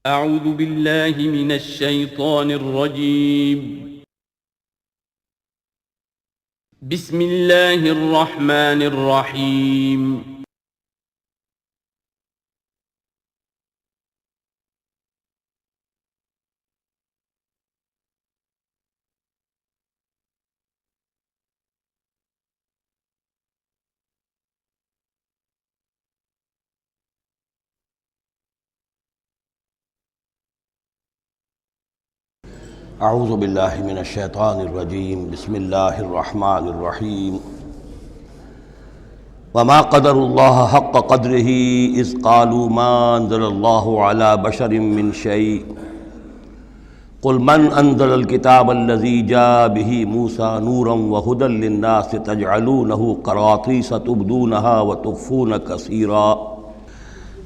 أعوذ بالله من الشيطان الرجيم. بسم الله الرحمن الرحيم. اعوذ باللہ من الشیطان الرجیم بسم اللہ الرحمن الرحیم وما قدر اللہ حق قدرہ اذ قالوا ما انزل اللہ علی بشر من شیء قل من انزل الکتاب الذی جاء بہ موسیٰ نورا وہدی للناس تجعلونہ قراطیس تبدونہا وتخفون کثیرا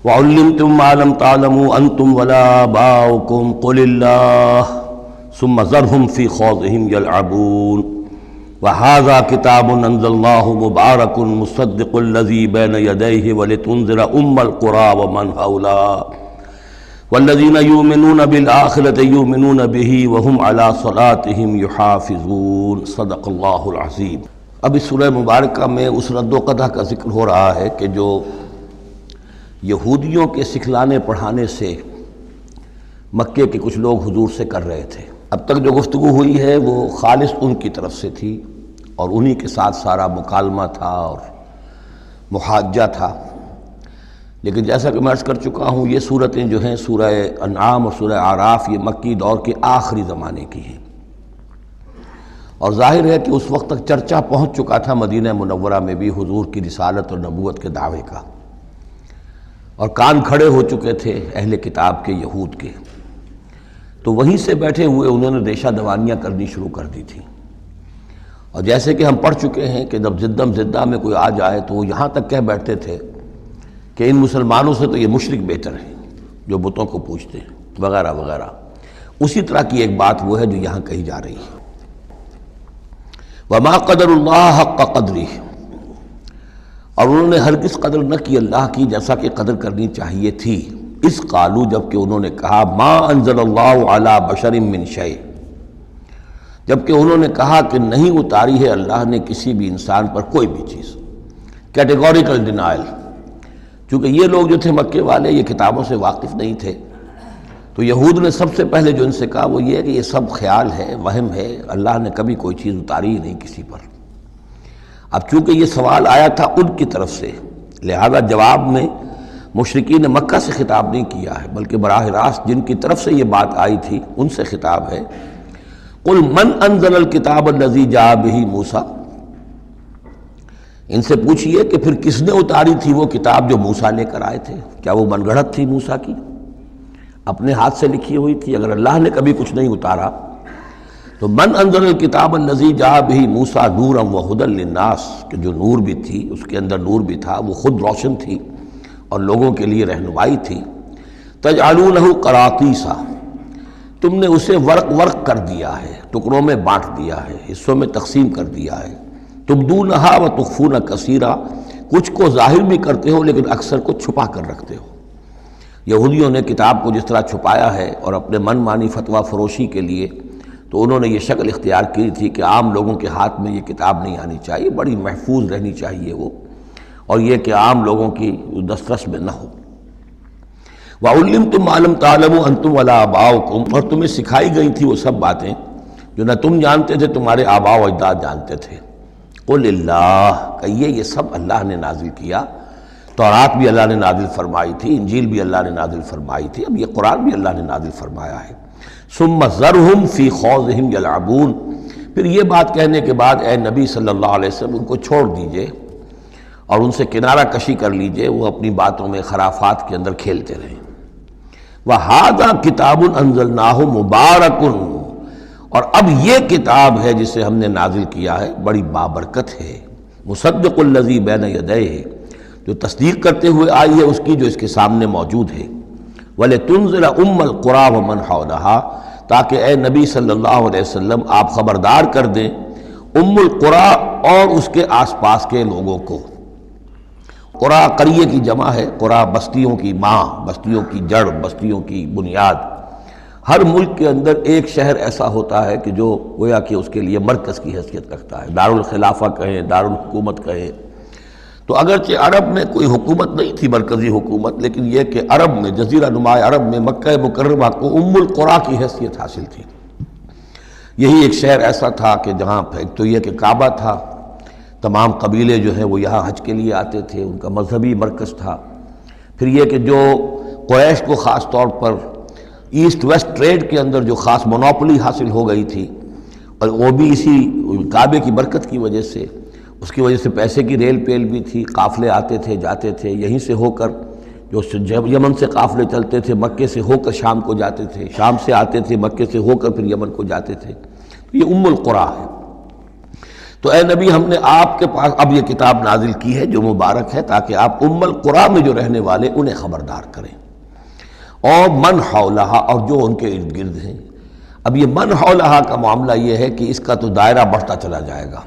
وعلمتم ما لم تعلموا انتم ولا آباؤکم قل اللہ ثم ذرهم في خوضهم يلعبون وهذا كتاب أنزلناه مبارك مصدق الذي بين يديه ولتنذر القرى ومن حولها والذين يؤمنون بالآخرة يؤمنون به وهم على صلاتهم يحافظون صدق اللہ العظیم۔ اب اس سورہ مبارکہ میں اس رد و قدح کا ذکر ہو رہا ہے کہ جو یہودیوں کے سکھلانے پڑھانے سے مکے کے کچھ لوگ حضور سے کر رہے تھے۔ اب تک جو گفتگو ہوئی ہے وہ خالص ان کی طرف سے تھی اور انہی کے ساتھ سارا مکالمہ تھا اور محاجہ تھا، لیکن جیسا کہ میں عرض کر چکا ہوں یہ صورتیں جو ہیں سورہ انعام اور سورہ اعراف یہ مکی دور کے آخری زمانے کی ہیں، اور ظاہر ہے کہ اس وقت تک چرچا پہنچ چکا تھا مدینہ منورہ میں بھی حضور کی رسالت اور نبوت کے دعوے کا، اور کان کھڑے ہو چکے تھے اہل کتاب کے یہود کے، تو وہیں سے بیٹھے ہوئے انہوں نے ریشہ دوانیاں کرنی شروع کر دی تھیں۔ اور جیسے کہ ہم پڑھ چکے ہیں کہ جب زدم زدہ میں کوئی آ جائے تو وہ یہاں تک کہہ بیٹھتے تھے کہ ان مسلمانوں سے تو یہ مشرک بہتر ہیں جو بتوں کو پوجتے ہیں وغیرہ وغیرہ۔ اسی طرح کی ایک بات وہ ہے جو یہاں کہی جا رہی ہے، وما قدر اللہ حق قدرہ، اور انہوں نے ہرگز قدر نہ کی اللہ کی جیسا کہ قدر کرنی چاہیے تھی۔ اس قالو، جبکہ انہوں نے کہا ما انزل اللہ علی بشر من شیء، جبکہ انہوں نے کہا کہ نہیں اتاری ہے اللہ نے کسی بھی انسان پر کوئی بھی چیز، کیٹیگوریکل ڈینائل۔ چونکہ یہ لوگ جو تھے مکے والے یہ کتابوں سے واقف نہیں تھے، تو یہود نے سب سے پہلے جو ان سے کہا وہ یہ ہے کہ یہ سب خیال ہے، وہم ہے، اللہ نے کبھی کوئی چیز اتاری ہی نہیں کسی پر۔ اب چونکہ یہ سوال آیا تھا ان کی طرف سے، لہذا جواب میں مشرکین مکہ سے خطاب نہیں کیا ہے، بلکہ براہ راست جن کی طرف سے یہ بات آئی تھی ان سے خطاب ہے۔ قل من انزل الکتاب الذی جاء بہ موسیٰ، ان سے پوچھئے کہ پھر کس نے اتاری تھی وہ کتاب جو موسیٰ لے کر آئے تھے؟ کیا وہ من گھڑت تھی موسیٰ کی، اپنے ہاتھ سے لکھی ہوئی تھی؟ اگر اللہ نے کبھی کچھ نہیں اتارا تو من انزل الکتاب الذی جاء بہ موسیٰ نورا وہدی للناس، کہ جو نور بھی تھی اس کے اندر نور بھی تھا، وہ خود روشن تھی اور لوگوں کے لیے رہنمائی تھی۔ تجعلونہ قراطیسا، تم نے اسے ورق ورق کر دیا ہے، ٹکڑوں میں بانٹ دیا ہے، حصوں میں تقسیم کر دیا ہے۔ تبدونہا وتخفون کثیرا، کچھ کو ظاہر بھی کرتے ہو لیکن اکثر کو چھپا کر رکھتے ہو۔ یہودیوں نے کتاب کو جس طرح چھپایا ہے اور اپنے من مانی فتویٰ فروشی کے لیے تو انہوں نے یہ شکل اختیار کی تھی کہ عام لوگوں کے ہاتھ میں یہ کتاب نہیں آنی چاہیے، بڑی محفوظ رہنی چاہیے وہ، اور یہ کہ عام لوگوں کی دسترس میں نہ ہو۔ وَعُلِّمْتُمْ مَا لَمْ تَعْلَمُوا أَنْتُمْ وَلَا آبَاؤُكُمْ، اور تمہیں سکھائی گئی تھی وہ سب باتیں جو نہ تم جانتے تھے تمہارے آباء و اجداد جانتے تھے۔ قُلِ اللَّهُ، کہیے یہ سب اللہ نے نازل کیا، تورات بھی اللہ نے نازل فرمائی تھی، انجیل بھی اللہ نے نازل فرمائی تھی، اب یہ قرآن بھی اللہ نے نازل فرمایا ہے۔ ثُمَّ ذَرْهُمْ فِي خَوْضِهِمْ يَلْعَبُونَ، پھر یہ بات کہنے کے بعد اے نبی صلی اللہ علیہ وسلم ان کو چھوڑ دیجئے اور ان سے کنارہ کشی کر لیجئے، وہ اپنی باتوں میں خرافات کے اندر کھیلتے رہیں۔ وَهَذَا كِتَابٌ أَنزَلْنَاهُ مُبَارَكٌ، اور اب یہ کتاب ہے جسے ہم نے نازل کیا ہے بڑی بابرکت ہے، مصدق الذی بین یدیہ، جو تصدیق کرتے ہوئے آئی ہے اس کی جو اس کے سامنے موجود ہے۔ وَلِتُنذِرَ القرى ومن حولها، تاکہ اے نبی صلی اللہ علیہ وسلم آپ خبردار کر دیں القرى اور اس کے آس پاس کے لوگوں کو۔ قرا قریے کی جمع ہے، قرا بستیوں کی ماں، بستیوں کی جڑ، بستیوں کی بنیاد۔ ہر ملک کے اندر ایک شہر ایسا ہوتا ہے کہ جو گویا کہ اس کے لیے مرکز کی حیثیت رکھتا ہے، دارالخلافہ کہیں، دارالحکومت کہیں۔ تو اگرچہ عرب میں کوئی حکومت نہیں تھی مرکزی حکومت، لیکن یہ کہ عرب میں، جزیرہ نما عرب میں مکہ مکرمہ کو ام القریٰ کی حیثیت حاصل تھی۔ یہی ایک شہر ایسا تھا کہ جہاں ایک تو یہ کہ کعبہ تھا، تمام قبیلے جو ہیں وہ یہاں حج کے لیے آتے تھے، ان کا مذہبی مرکز تھا۔ پھر یہ کہ جو قریش کو خاص طور پر ایسٹ ویسٹ ٹریڈ کے اندر جو خاص مونوپلی حاصل ہو گئی تھی، اور وہ بھی اسی کعبے کی برکت کی وجہ سے، اس کی وجہ سے پیسے کی ریل پیل بھی تھی، قافلے آتے تھے جاتے تھے، یہیں سے ہو کر جو یمن سے قافلے چلتے تھے، مکے سے ہو کر شام کو جاتے تھے، شام سے آتے تھے، مکے سے ہو کر پھر یمن کو جاتے تھے۔ یہ ام القریٰ ہے۔ تو اے نبی، ہم نے آپ کے پاس اب یہ کتاب نازل کی ہے جو مبارک ہے، تاکہ آپ ام القریٰ میں جو رہنے والے انہیں خبردار کریں، اور من حولہا، اور جو ان کے ارد گرد ہیں۔ اب یہ من حولہا کا معاملہ یہ ہے کہ اس کا تو دائرہ بڑھتا چلا جائے گا،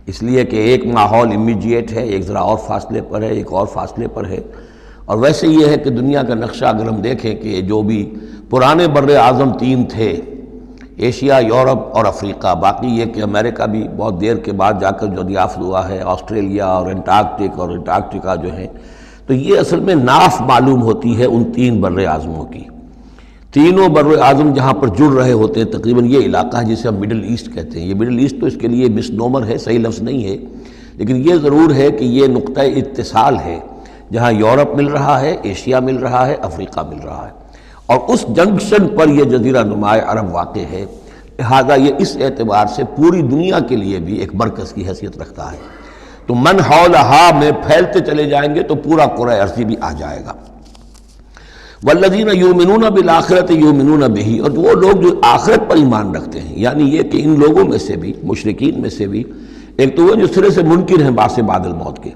اس لیے کہ ایک ماحول امیجیٹ ہے، ایک ذرا اور فاصلے پر ہے، ایک اور فاصلے پر ہے۔ اور ویسے یہ ہے کہ دنیا کا نقشہ اگر ہم دیکھیں کہ جو بھی پرانے بر اعظم تین تھے، ایشیا، یورپ اور افریقہ، باقی یہ کہ امریکہ بھی بہت دیر کے بعد جا کر جو دریافت ہوا ہے، آسٹریلیا اور انٹارکٹیکا جو ہیں، تو یہ اصل میں ناف معلوم ہوتی ہے ان تین بر اعظموں کی۔ تینوں بر اعظم جہاں پر جڑ رہے ہوتے ہیں، تقریباً یہ علاقہ ہے جسے ہم مڈل ایسٹ کہتے ہیں۔ یہ مڈل ایسٹ تو اس کے لیے مس نومر ہے، صحیح لفظ نہیں ہے، لیکن یہ ضرور ہے کہ یہ نقطہ اتصال ہے جہاں یورپ مل رہا ہے، ایشیا مل رہا ہے، افریقہ مل رہا ہے، اور اس جنکشن پر یہ جزیرہ نما عرب واقع ہے۔ لہذا یہ اس اعتبار سے پوری دنیا کے لیے بھی ایک مرکز کی حیثیت رکھتا ہے۔ تو من حولہا میں پھیلتے چلے جائیں گے تو پورا کرۂ ارضی بھی آ جائے گا۔ والذین یؤمنون بالآخرۃ یؤمنون بہ، اور وہ لوگ جو آخرت پر ایمان رکھتے ہیں، یعنی یہ کہ ان لوگوں میں سے بھی، مشرکین میں سے بھی، ایک تو وہ جو سرے سے منکر ہیں بعث بعد الموت کے،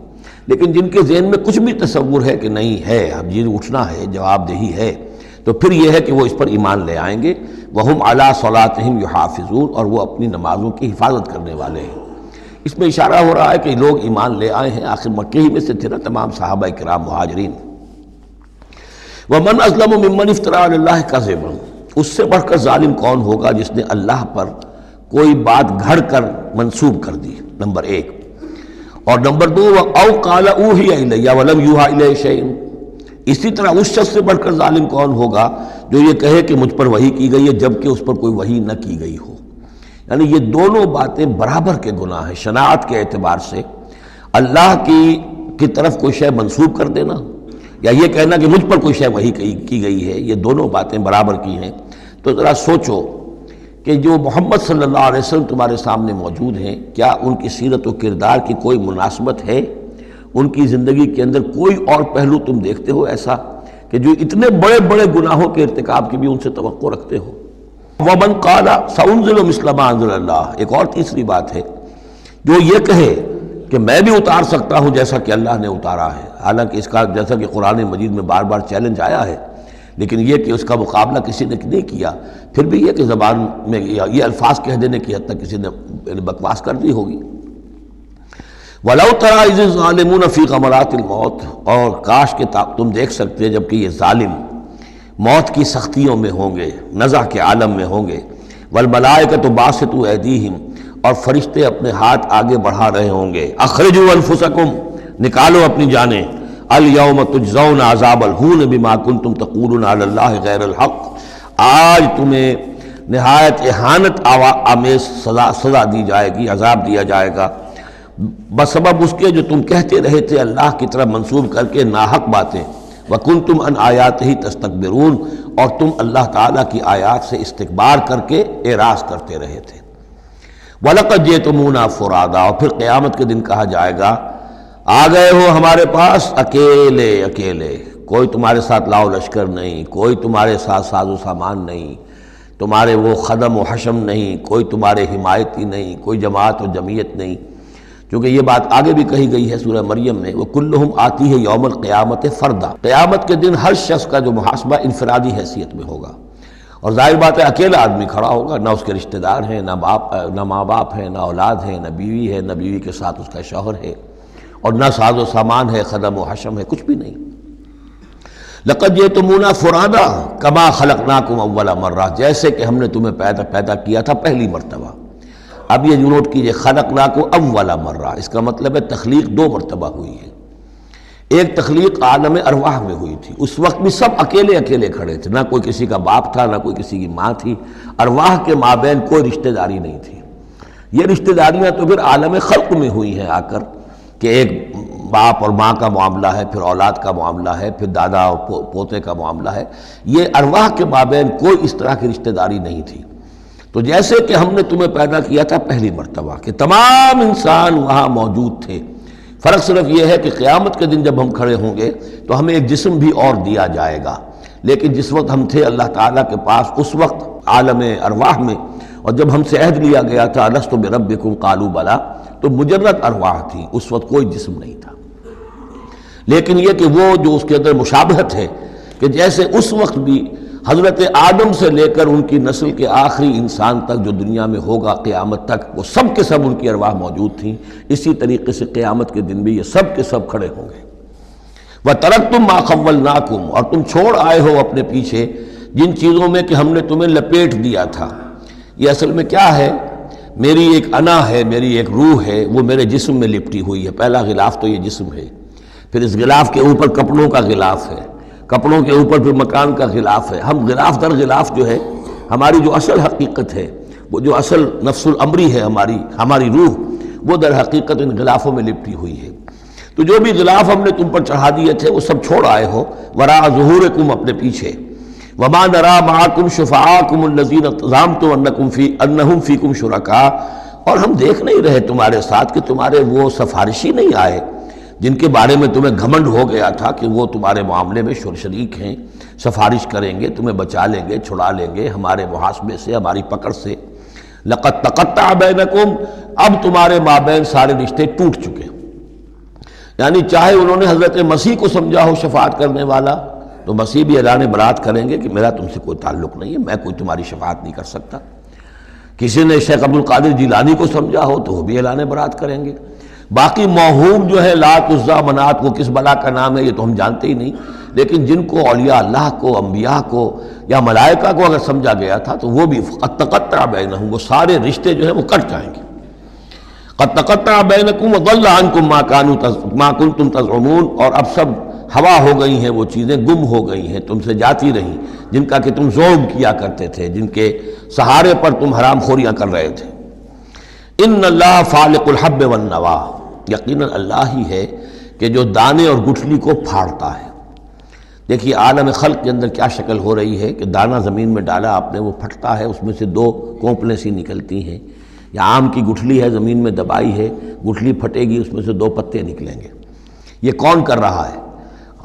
لیکن جن کے ذہن میں کچھ بھی تصور ہے کہ نہیں ہے، اب یہ اٹھنا ہے، جواب دہی ہے، تو پھر یہ ہے کہ وہ اس پر ایمان لے آئیں گے۔ وہم علی صلاتہم یحافظون، اور وہ اپنی نمازوں کی حفاظت کرنے والے ہیں۔ اس میں اشارہ ہو رہا ہے کہ لوگ ایمان لے آئے ہیں، آخر مکہ ہی میں سے تھے نا تمام صحابہ کرام مہاجرین۔ ومن اظلم ممن افترى علی اللہ کذبا، اس سے بڑھ کر ظالم کون ہوگا جس نے اللہ پر کوئی بات گھڑ کر منسوب کر دی، نمبر ایک۔ اور نمبر دو، او قال اوحی الی ولم یوحى الی شیء، اسی طرح اس شخص سے بڑھ کر ظالم کون ہوگا جو یہ کہے کہ مجھ پر وحی کی گئی ہے جبکہ اس پر کوئی وحی نہ کی گئی ہو۔ یعنی یہ دونوں باتیں برابر کے گناہ ہیں شناعت کے اعتبار سے، اللہ کی طرف کوئی شے منسوب کر دینا یا یہ کہنا کہ مجھ پر کوئی شے وحی کی گئی ہے، یہ دونوں باتیں برابر کی ہیں۔ تو ذرا سوچو کہ جو محمد صلی اللہ علیہ وسلم تمہارے سامنے موجود ہیں، کیا ان کی سیرت و کردار کی کوئی مناسبت ہے؟ ان کی زندگی کے اندر کوئی اور پہلو تم دیکھتے ہو ایسا کہ جو اتنے بڑے بڑے گناہوں کے ارتکاب کی بھی ان سے توقع رکھتے ہو؟ وَمَنْ قَالَ سَأُنزِلُ مِثْلَ مَا أَنزَلَ اللَّهُ، ایک اور تیسری بات ہے، جو یہ کہے کہ میں بھی اتار سکتا ہوں جیسا کہ اللہ نے اتارا ہے، حالانکہ اس کا جیسا کہ قرآن مجید میں بار بار چیلنج آیا ہے، لیکن یہ کہ اس کا مقابلہ کسی نے نہیں کیا، پھر بھی یہ کہ زبان میں یہ الفاظ کہہ دینے کی حد تک کسی نے بکواس کر دی ہوگی۔ وَلَوْ تَرَىٰ إِذِ الظَّالِمُونَ فِي غَمَرَاتِ الْمَوْتِ، اور کاش کہ تم دیکھ سکتے جبکہ یہ ظالم موت کی سختیوں میں ہوں گے، نزع کے عالم میں ہوں گے، وَالْمَلَائِكَةُ بَاسِطُو أَيْدِيهِمْ، اور فرشتے اپنے ہاتھ آگے بڑھا رہے ہوں گے، اخرجوا انفسکم، نکالو اپنی جانیں، الیوم تجزون عذاب الہون بما کنتم تقولون علی اللہ غیر الحق، آج تمہیں نہایت اہانت آمیز سزا دی جائے گی، عذاب دیا جائے گا بسبب اس کے جو تم کہتے رہے تھے اللہ کی طرف منسوب کر کے ناحق باتیں، وَكُنْتُمْ عَنْ آيَاتِهِ تَسْتَكْبِرُونَ، اور تم اللہ تعالیٰ کی آیات سے استکبار کر کے اعراض کرتے رہے تھے۔ وَلَقَدْ جِئْتُمُونَا فُرَادًا، اور پھر قیامت کے دن کہا جائے گا آ گئے ہو ہمارے پاس اکیلے اکیلے، کوئی تمہارے ساتھ لاؤ لشکر نہیں، کوئی تمہارے ساتھ ساز و سامان نہیں، تمہارے وہ خدم و حشم نہیں، کوئی تمہارے حمایتی نہیں، کوئی جماعت و جمعیت نہیں، کیونکہ یہ بات آگے بھی کہی گئی ہے سورہ مریم میں، وَكُلُّهُمْ آتِيهِ يَوْمَ الْقِيَامَةِ فَرْدًا، قیامت کے دن ہر شخص کا جو محاسبہ انفرادی حیثیت میں ہوگا، اور ظاہر بات ہے اکیلا آدمی کھڑا ہوگا، نہ اس کے رشتہ دار ہیں، نہ ماں باپ ہیں، نہ اولاد ہیں، نہ بیوی ہے، نہ بیوی کے ساتھ اس کا شوہر ہے، اور نہ ساز و سامان ہے، خدم و حشم ہے، کچھ بھی نہیں۔ لقد جئتمونا فرادا کما خلقناکم اول مرہ، جیسے کہ ہم نے تمہیں پیدا کیا تھا پہلی مرتبہ۔ اب یہ نوٹ کیجئے، خلقناکم اول مرہ، اس کا مطلب ہے تخلیق دو مرتبہ ہوئی ہے۔ ایک تخلیق عالم ارواح میں ہوئی تھی، اس وقت بھی سب اکیلے اکیلے کھڑے تھے، نہ کوئی کسی کا باپ تھا، نہ کوئی کسی کی ماں تھی، ارواح کے مابین کوئی رشتہ داری نہیں تھی۔ یہ رشتہ داریاں تو پھر عالم خلق میں ہوئی ہیں آ کر، کہ ایک باپ اور ماں کا معاملہ ہے، پھر اولاد کا معاملہ ہے، پھر دادا اور پوتے کا معاملہ ہے۔ یہ ارواح کے مابین کوئی اس طرح کی رشتہ داری نہیں تھی۔ تو جیسے کہ ہم نے تمہیں پیدا کیا تھا پہلی مرتبہ، کہ تمام انسان وہاں موجود تھے، فرق صرف یہ ہے کہ قیامت کے دن جب ہم کھڑے ہوں گے تو ہمیں ایک جسم بھی اور دیا جائے گا، لیکن جس وقت ہم تھے اللہ تعالیٰ کے پاس اس وقت عالم ارواح میں، اور جب ہم سے عہد لیا گیا تھا الست بربکم قالوا بلی، تو مجرد ارواح تھی، اس وقت کوئی جسم نہیں تھا۔ لیکن یہ کہ وہ جو اس کے اندر مشابہت ہے، کہ جیسے اس وقت بھی حضرت آدم سے لے کر ان کی نسل کے آخری انسان تک جو دنیا میں ہوگا قیامت تک، وہ سب کے سب ان کی ارواح موجود تھیں، اسی طریقے سے قیامت کے دن بھی یہ سب کے سب کھڑے ہوں گے۔ وَتَرَكْتُمْ مَا خَوَّلْنَاكُمْ، اور تم چھوڑ آئے ہو اپنے پیچھے جن چیزوں میں کہ ہم نے تمہیں لپیٹ دیا تھا۔ یہ اصل میں کیا ہے؟ میری ایک انا ہے، میری ایک روح ہے، وہ میرے جسم میں لپٹی ہوئی ہے۔ پہلا غلاف تو یہ جسم ہے، پھر اس غلاف کے اوپر کپڑوں کا غلاف ہے، کپڑوں کے اوپر پھر مکان کا غلاف ہے۔ ہم غلاف در غلاف جو ہے، ہماری جو اصل حقیقت ہے، وہ جو اصل نفس الامری ہے ہماری روح، وہ در حقیقت ان غلافوں میں لپٹی ہوئی ہے۔ تو جو بھی غلاف ہم نے تم پر چڑھا دیے تھے وہ سب چھوڑ آئے ہو، وراء ظہورکم، اپنے پیچھے۔ وما نرى معكم شفعاءكم الذين زعمتم انهم فيكم شركاء، اور ہم دیکھ نہیں رہے تمہارے ساتھ کہ تمہارے وہ سفارشی نہیں آئے جن کے بارے میں تمہیں گھمنڈ ہو گیا تھا کہ وہ تمہارے معاملے میں شریک ہیں، سفارش کریں گے، تمہیں بچا لیں گے، چھڑا لیں گے ہمارے محاسبے سے، ہماری پکڑ سے۔ لقد تقطع بینکم، اب تمہارے مابین سارے رشتے ٹوٹ چکے۔ یعنی چاہے انہوں نے حضرت مسیح کو سمجھا ہو شفاعت کرنے والا، تو مسیح بھی اعلان برات کریں گے کہ میرا تم سے کوئی تعلق نہیں ہے، میں کوئی تمہاری شفاعت نہیں کر سکتا۔ کسی نے شیخ عبد القادر جیلانی کو سمجھا ہو تو وہ بھی اعلان برات کریں گے۔ باقی موہوم جو ہے لات عزا منات، وہ کس بلا کا نام ہے یہ تو ہم جانتے ہی نہیں، لیکن جن کو اولیاء اللہ کو، انبیاء کو یا ملائکہ کو اگر سمجھا گیا تھا تو وہ بھی قد تقطع بینہم، وہ سارے رشتے جو ہیں وہ کٹ جائیں گے۔ قد تقطع بینکم وضل عنکم ما کنتم تزعمون، اور اب سب ہوا ہو گئی ہیں، وہ چیزیں گم ہو گئی ہیں، تم سے جاتی رہیں جن کا کہ تم زوم کیا کرتے تھے، جن کے سہارے پر تم حرام خوریاں کر رہے تھے۔ ان اللہ فالق الحب والنوا، یقیناً اللہ ہی ہے کہ جو دانے اور گٹھلی کو پھاڑتا ہے۔ دیکھیے عالم خلق کے اندر کیا شکل ہو رہی ہے کہ دانہ زمین میں ڈالا آپ نے، وہ پھٹتا ہے، اس میں سے دو کونپلیں سی نکلتی ہیں، یا آم کی گٹھلی ہے زمین میں دبائی ہے، گٹھلی پھٹے گی، اس میں سے دو پتے نکلیں گے۔ یہ کون کر رہا ہے؟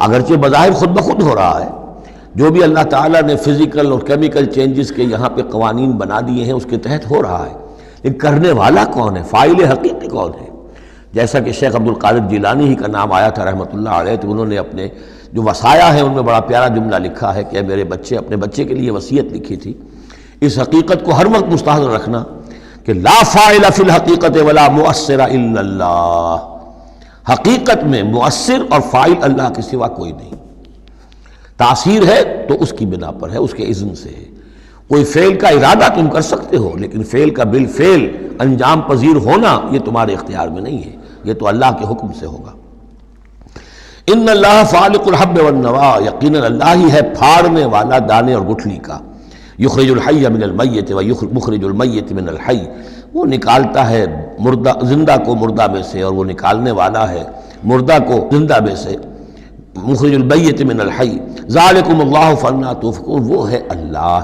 اگرچہ بظاہر خود بخود ہو رہا ہے، جو بھی اللہ تعالیٰ نے فزیکل اور کیمیکل چینجز کے یہاں پہ قوانین بنا دیے ہیں اس کے تحت ہو رہا ہے، لیکن کرنے والا کون ہے؟ فاعل حقیقی کون ہے؟ جیسا کہ شیخ عبد القادر جیلانی ہی کا نام آیا تھا رحمۃ اللہ علیہ، تو انہوں نے اپنے جو وصایا ہیں ان میں بڑا پیارا جملہ لکھا ہے کہ میرے بچے، اپنے بچے کے لیے وصیت لکھی تھی، اس حقیقت کو ہر وقت مستحضر رکھنا کہ لا فاعل فی الحقیقت ولا مؤثر الا اللہ، حقیقت میں مؤثر اور فاعل اللہ کے سوا کوئی نہیں۔ تاثیر ہے تو اس کی بنا پر ہے، اس کے اذن سے ہے۔ کوئی فعل کا ارادہ تم کر سکتے ہو، لیکن فعل کا بالفعل انجام پذیر ہونا یہ تمہارے اختیار میں نہیں ہے، یہ تو اللہ کے حکم سے ہوگا۔ ان اللہ فالق الحب والنوا، یقیناً اللہ ہی ہے پھاڑنے والا دانے اور گٹھلی کا۔ یخرج الحی من المیت ومخرج المیت من الحی، وہ نکالتا ہے مردہ زندہ کو مردہ میں سے، اور وہ نکالنے والا ہے مردہ کو زندہ میں سے۔ مخرج المیت من الحی ذالکم اللہ فانا تؤفکون، وہ ہے اللہ،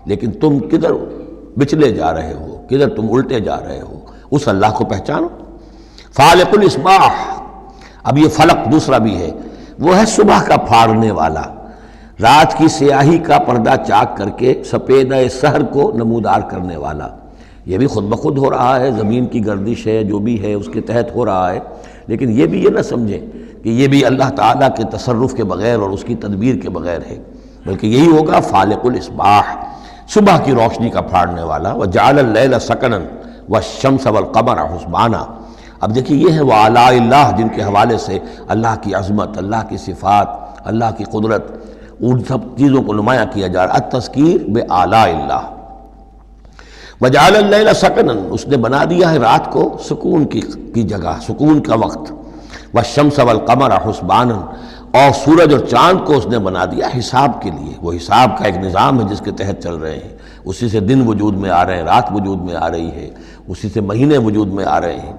لیکن تم کدھر بچلے جا رہے ہو، کدھر تم الٹے جا رہے ہو، اس اللہ کو پہچانو۔ فالق الاصباح، اب یہ فلق دوسرا بھی ہے، وہ ہے صبح کا پھاڑنے والا، رات کی سیاہی کا پردہ چاک کر کے سپیدہ سحر کو نمودار کرنے والا۔ یہ بھی خود بخود ہو رہا ہے، زمین کی گردش ہے، جو بھی ہے اس کے تحت ہو رہا ہے، لیکن یہ بھی یہ نہ سمجھیں کہ یہ بھی اللہ تعالیٰ کے تصرف کے بغیر اور اس کی تدبیر کے بغیر ہے، بلکہ یہی ہوگا فالق الاصباح، صبح کی روشنی کا پھاڑنے والا۔ وجعل اللیل سکنا والشمس والقمر حسبانا، اب دیکھیے یہ ہے وہ آلاء اللہ جن کے حوالے سے اللہ کی عظمت، اللہ کی صفات، اللہ کی قدرت، ان سب چیزوں کو نمایاں کیا جا رہا ہے۔ التذکیر بآلاء اللہ۔ وجعل اللیل سکنا، اس نے بنا دیا ہے رات کو سکون کی جگہ، سکون کا وقت۔ والشمس والقمر حسبانا، اور سورج اور چاند کو اس نے بنا دیا حساب کے لیے، وہ حساب کا ایک نظام ہے جس کے تحت چل رہے ہیں، اسی سے دن وجود میں آ رہے ہیں، رات وجود میں آ رہی ہے، اسی سے مہینے وجود میں آ رہے ہیں۔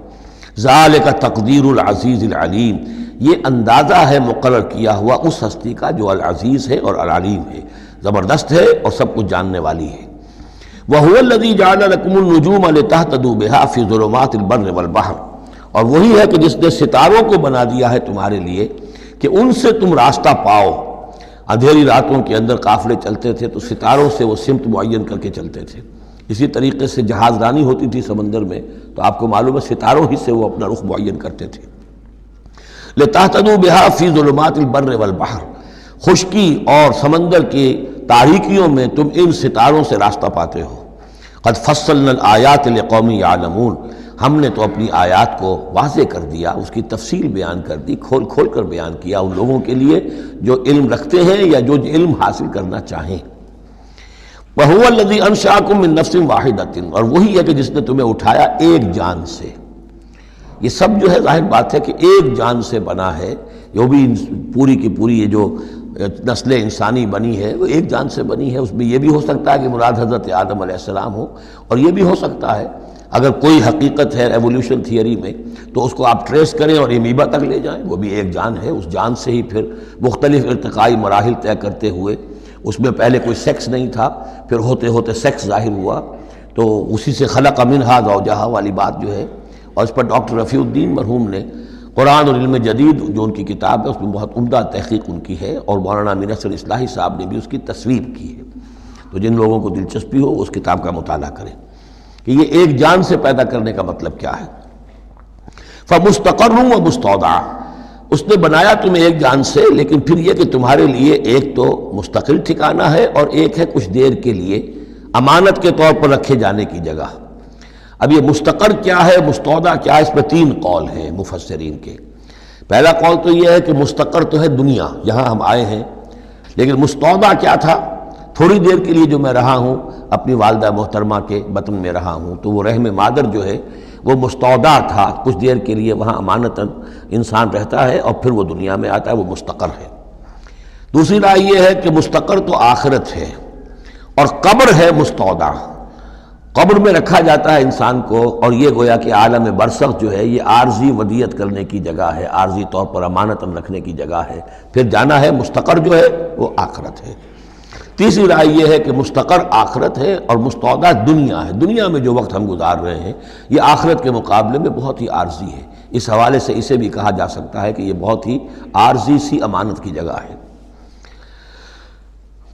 ذالک تقدیر العزیز العلیم، یہ اندازہ ہے مقرر کیا ہوا اس ہستی کا جو العزیز ہے اور العلیم ہے، زبردست ہے اور سب کچھ جاننے والی ہے۔ وَهُوَ الَّذِي جَعَلَ لَكُمُ النُّجُومَ لِتَهْتَدُوا بِهَا فِي ظُلُمَاتِ الْبَرِّ وَالْبَحْرِ، اور وہی ہے کہ جس نے ستاروں کو بنا دیا ہے تمہارے لیے کہ ان سے تم راستہ پاؤ۔ اندھیری راتوں کے اندر قافلے چلتے تھے تو ستاروں سے وہ سمت معین کر کے چلتے تھے، اسی طریقے سے جہاز رانی ہوتی تھی سمندر میں تو آپ کو معلوم ہے ستاروں ہی سے وہ اپنا رخ معین کرتے تھے۔ لِتَهْتَدُوا بِهَا فِي ظُلُمَاتِ الْبَرِّ وَالْبَحْرِ، خشکی اور سمندر کی تاریکیوں میں تم ان ستاروں سے راستہ پاتے ہو۔ قد فصلنا الآیات لقوم یعلمون، ہم نے تو اپنی آیات کو واضح کر دیا، اس کی تفصیل بیان کر دی، کھول کھول کر بیان کیا ان لوگوں کے لیے جو علم رکھتے ہیں یا جو علم حاصل کرنا چاہیں۔ وَهُوَ الَّذِي أَنشَأَكُم مِّن نَّفْسٍ وَاحِدَةٍ، اور وہی ہے کہ جس نے تمہیں اٹھایا ایک جان سے۔ یہ سب جو ہے ظاہر بات ہے کہ ایک جان سے بنا ہے، جو بھی پوری کی پوری یہ جو نسل انسانی بنی ہے وہ ایک جان سے بنی ہے۔ اس میں یہ بھی ہو سکتا ہے کہ مراد حضرت آدم علیہ السلام ہو، اور یہ بھی ہو سکتا ہے اگر کوئی حقیقت ہے ایولیوشن تھیوری میں تو اس کو آپ ٹریس کریں اور امیبا تک لے جائیں، وہ بھی ایک جان ہے۔ اس جان سے ہی پھر مختلف ارتقائی مراحل طے کرتے ہوئے، اس میں پہلے کوئی سیکس نہیں تھا، پھر ہوتے ہوتے سیکس ظاہر ہوا، تو اسی سے خلق منہا زوجہا والی بات جو ہے، اور اس پر ڈاکٹر رفیع الدین مرحوم نے قرآن اور علم جدید جو ان کی کتاب ہے اس میں بہت عمدہ تحقیق ان کی ہے، اور مولانا امین اصغر اصلاحی صاحب نے بھی اس کی تصویر کی ہے۔ تو جن لوگوں کو دلچسپی ہو اس کتاب کا مطالعہ کریں کہ یہ ایک جان سے پیدا کرنے کا مطلب کیا ہے۔ فَمُسْتَقَرٌّ وَمُسْتَوْدَعٌ، اس نے بنایا تمہیں ایک جان سے، لیکن پھر یہ کہ تمہارے لیے ایک تو مستقل ٹھکانہ ہے اور ایک ہے کچھ دیر کے لیے امانت کے طور پر رکھے جانے کی جگہ۔ اب یہ مستقر کیا ہے، مستودع کیا ہے، اس میں تین قول ہیں مفسرین کے۔ پہلا قول تو یہ ہے کہ مستقر تو ہے دنیا، یہاں ہم آئے ہیں، لیکن مستودع کیا تھا، تھوڑی دیر کے لیے جو میں رہا ہوں اپنی والدہ محترمہ کے بطن میں رہا ہوں، تو وہ رحم مادر جو ہے وہ مستودع تھا، کچھ دیر کے لیے وہاں امانتاً انسان رہتا ہے اور پھر وہ دنیا میں آتا ہے، وہ مستقر ہے۔ دوسری رائے یہ ہے کہ مستقر تو آخرت ہے اور قبر ہے مستودع، قبر میں رکھا جاتا ہے انسان کو، اور یہ گویا کہ عالم برزخ جو ہے یہ عارضی ودیت کرنے کی جگہ ہے، عارضی طور پر امانتاً رکھنے کی جگہ ہے، پھر جانا ہے۔ مستقر جو ہے وہ آخرت ہے۔ تیسری رائے یہ ہے کہ مستقر آخرت ہے اور مستودع دنیا ہے، دنیا میں جو وقت ہم گزار رہے ہیں یہ آخرت کے مقابلے میں بہت ہی عارضی ہے۔ اس حوالے سے اسے بھی کہا جا سکتا ہے کہ یہ بہت ہی عارضی سی امانت کی جگہ ہے۔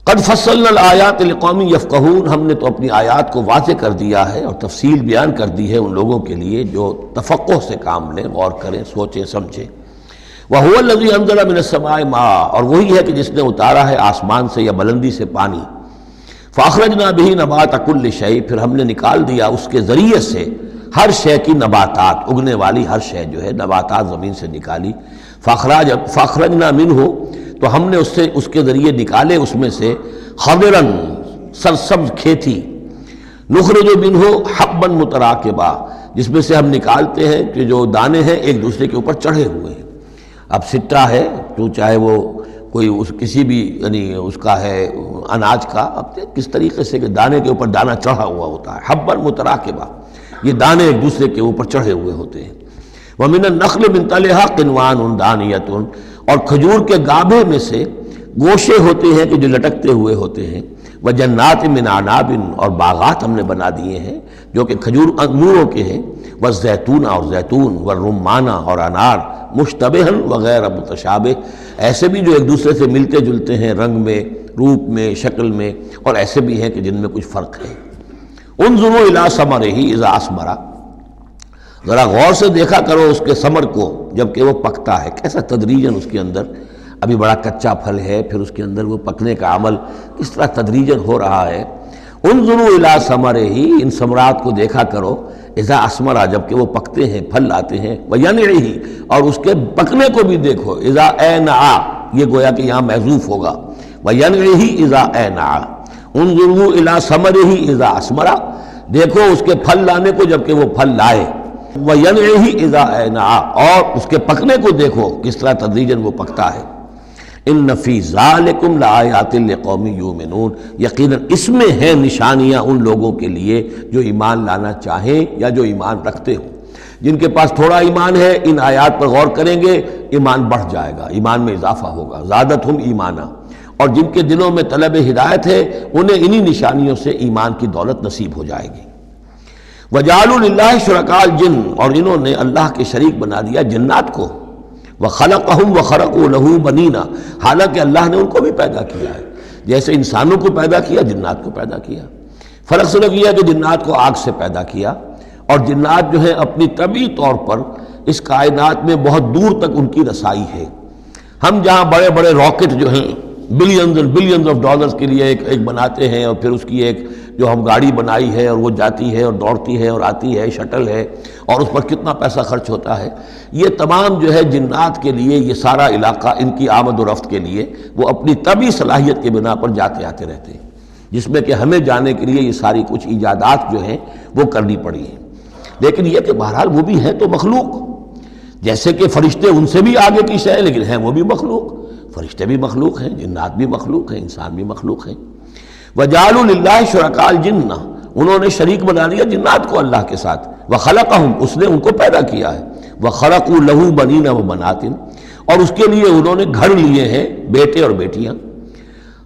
قد فصلنا الآیات لقوم یفقہون، ہم نے تو اپنی آیات کو واضح کر دیا ہے اور تفصیل بیان کر دی ہے ان لوگوں کے لیے جو تفقہ سے کام لیں، غور کریں، سوچیں سمجھیں۔ وَهُوَ الَّذِي أَنزَلَ مِنَ السَّمَاءِ مَاءً، اور وہی ہے کہ جس نے اتارا ہے آسمان سے یا بلندی سے پانی۔ فَأَخْرَجْنَا بِهِ نَبَاتَ كُلِّ شَيْءٍ، پھر ہم نے نکال دیا اس کے ذریعے سے ہر شے کی نباتات، اگنے والی ہر شے جو ہے نباتات زمین سے نکالی۔ فَأَخْرَجْنَا مِنْهُ، تو ہم نے اس کے ذریعے نکالے اس میں سے خضراً، سرسبز کھیتی، نخرج منہ حبا متراکبا، جس میں سے ہم نکالتے ہیں کہ جو دانے ہیں ایک دوسرے کے اوپر چڑھے ہوئے ہیں۔ اب سٹا ہے تو چاہے وہ کوئی کسی بھی یعنی اس کا ہے اناج کا، اب کس طریقے سے کہ دانے کے اوپر دانہ چڑھا ہوا ہوتا ہے، حبا متراکبا، یہ دانے ایک دوسرے کے اوپر چڑھے ہوئے ہوتے ہیں۔ وَمِنَ النَّخْلِ مِن طَلْعِهَا قِنْوَانٌ دَانِيَةٌ، اور کھجور کے گابھے میں سے گوشے ہوتے ہیں کہ جو لٹکتے ہوئے ہوتے ہیں۔ وَجَنَّاتٍ مِّنْ أَعْنَابٍ، اور باغات ہم نے بنا دیے ہیں جو کہ کھجور انگوروں کے ہیں۔ وَالزَّيْتُونَ، اور زیتون، وَالرُّمَّانَ، اور انار، مُشْتَبِهًا وَغَيْرَ مُتَشَابِهٍ، ایسے بھی جو ایک دوسرے سے ملتے جلتے ہیں رنگ میں، روپ میں، شکل میں، اور ایسے بھی ہیں کہ جن میں کچھ فرق ہے۔ انظروا إِلَىٰ ثَمَرِهِ إِذَا أَثْمَرَ، ذرا غور سے دیکھا کرو اس کے ثمر کو جب کہ وہ پکتا ہے، کیسا تدریجاً اس کے اندر، ابھی بڑا کچا پھل ہے، پھر اس کے اندر وہ پکنے کا عمل کس طرح تدریجاً ہو رہا ہے۔ انظروا الی ثمرہ، ان ثمرات کو دیکھا کرو، اذا اسمرا جب کہ وہ پکتے ہیں پھل لاتے ہیں، وینعہ اور اس کے پکنے کو بھی دیکھو، اذا اینعا یہ گویا کہ یہاں محذوف ہوگا، وینعہ اذا اینعا، انظروا الی ثمرہ اذا اسمرا دیکھو اس کے پھل لانے کو جب کہ وہ پھل لائے، وینعہ اذا اینعا اور اس کے پکنے کو دیکھو کس طرح تدریجاً وہ پکتا ہے۔ ان فی ذالکم لآیات لقوم یؤمنون، یقیناً اس میں ہیں نشانیاں ان لوگوں کے لیے جو ایمان لانا چاہیں یا جو ایمان رکھتے ہوں۔ جن کے پاس تھوڑا ایمان ہے ان آیات پر غور کریں گے، ایمان بڑھ جائے گا، ایمان میں اضافہ ہوگا، زادتہم ایمانا، اور جن کے دلوں میں طلب ہدایت ہے انہیں انہی نشانیوں سے ایمان کی دولت نصیب ہو جائے گی۔ وجعلوا للہ شرکاء الجن، اور انہوں نے اللہ کے شریک بنا دیا جنات کو، وخلقہم وخرقوا لہ بنینا، حالانکہ اللہ نے ان کو بھی پیدا کیا ہے، جیسے انسانوں کو پیدا کیا جنات کو پیدا کیا۔ فرق صرف یہ ہے کہ جنات کو آگ سے پیدا کیا، اور جنات جو ہیں اپنی طبعی طور پر اس کائنات میں بہت دور تک ان کی رسائی ہے۔ ہم جہاں بڑے بڑے راکٹ جو ہیں billions and billions of dollars کے لیے ایک بناتے ہیں، اور پھر اس کی ایک جو ہم گاڑی بنائی ہے اور وہ جاتی ہے اور دوڑتی ہے اور آتی ہے، شٹل ہے، اور اس پر کتنا پیسہ خرچ ہوتا ہے، یہ تمام جو ہے جنات کے لیے یہ سارا علاقہ ان کی آمد و رفت کے لیے وہ اپنی طبعی صلاحیت کے بنا پر جاتے آتے رہتے ہیں، جس میں کہ ہمیں جانے کے لیے یہ ساری کچھ ایجادات جو ہیں وہ کرنی پڑی ہیں۔ لیکن یہ کہ بہرحال وہ بھی ہیں تو مخلوق، جیسے کہ فرشتے ان سے بھی آگے کی شے لیکن ہیں وہ بھی مخلوق، فرشتے بھی مخلوق ہیں، جنات بھی مخلوق ہیں، انسان بھی مخلوق ہیں۔ وجعلوا للہ شرکاء الجن، انہوں نے شریک بنا لیا جنات کو اللہ کے ساتھ، وخلقہم اس نے ان کو پیدا کیا ہے، وخرقوا لہ بنین وبنات، اور اس کے لیے انہوں نے گھر لیے ہیں بیٹے اور بیٹیاں۔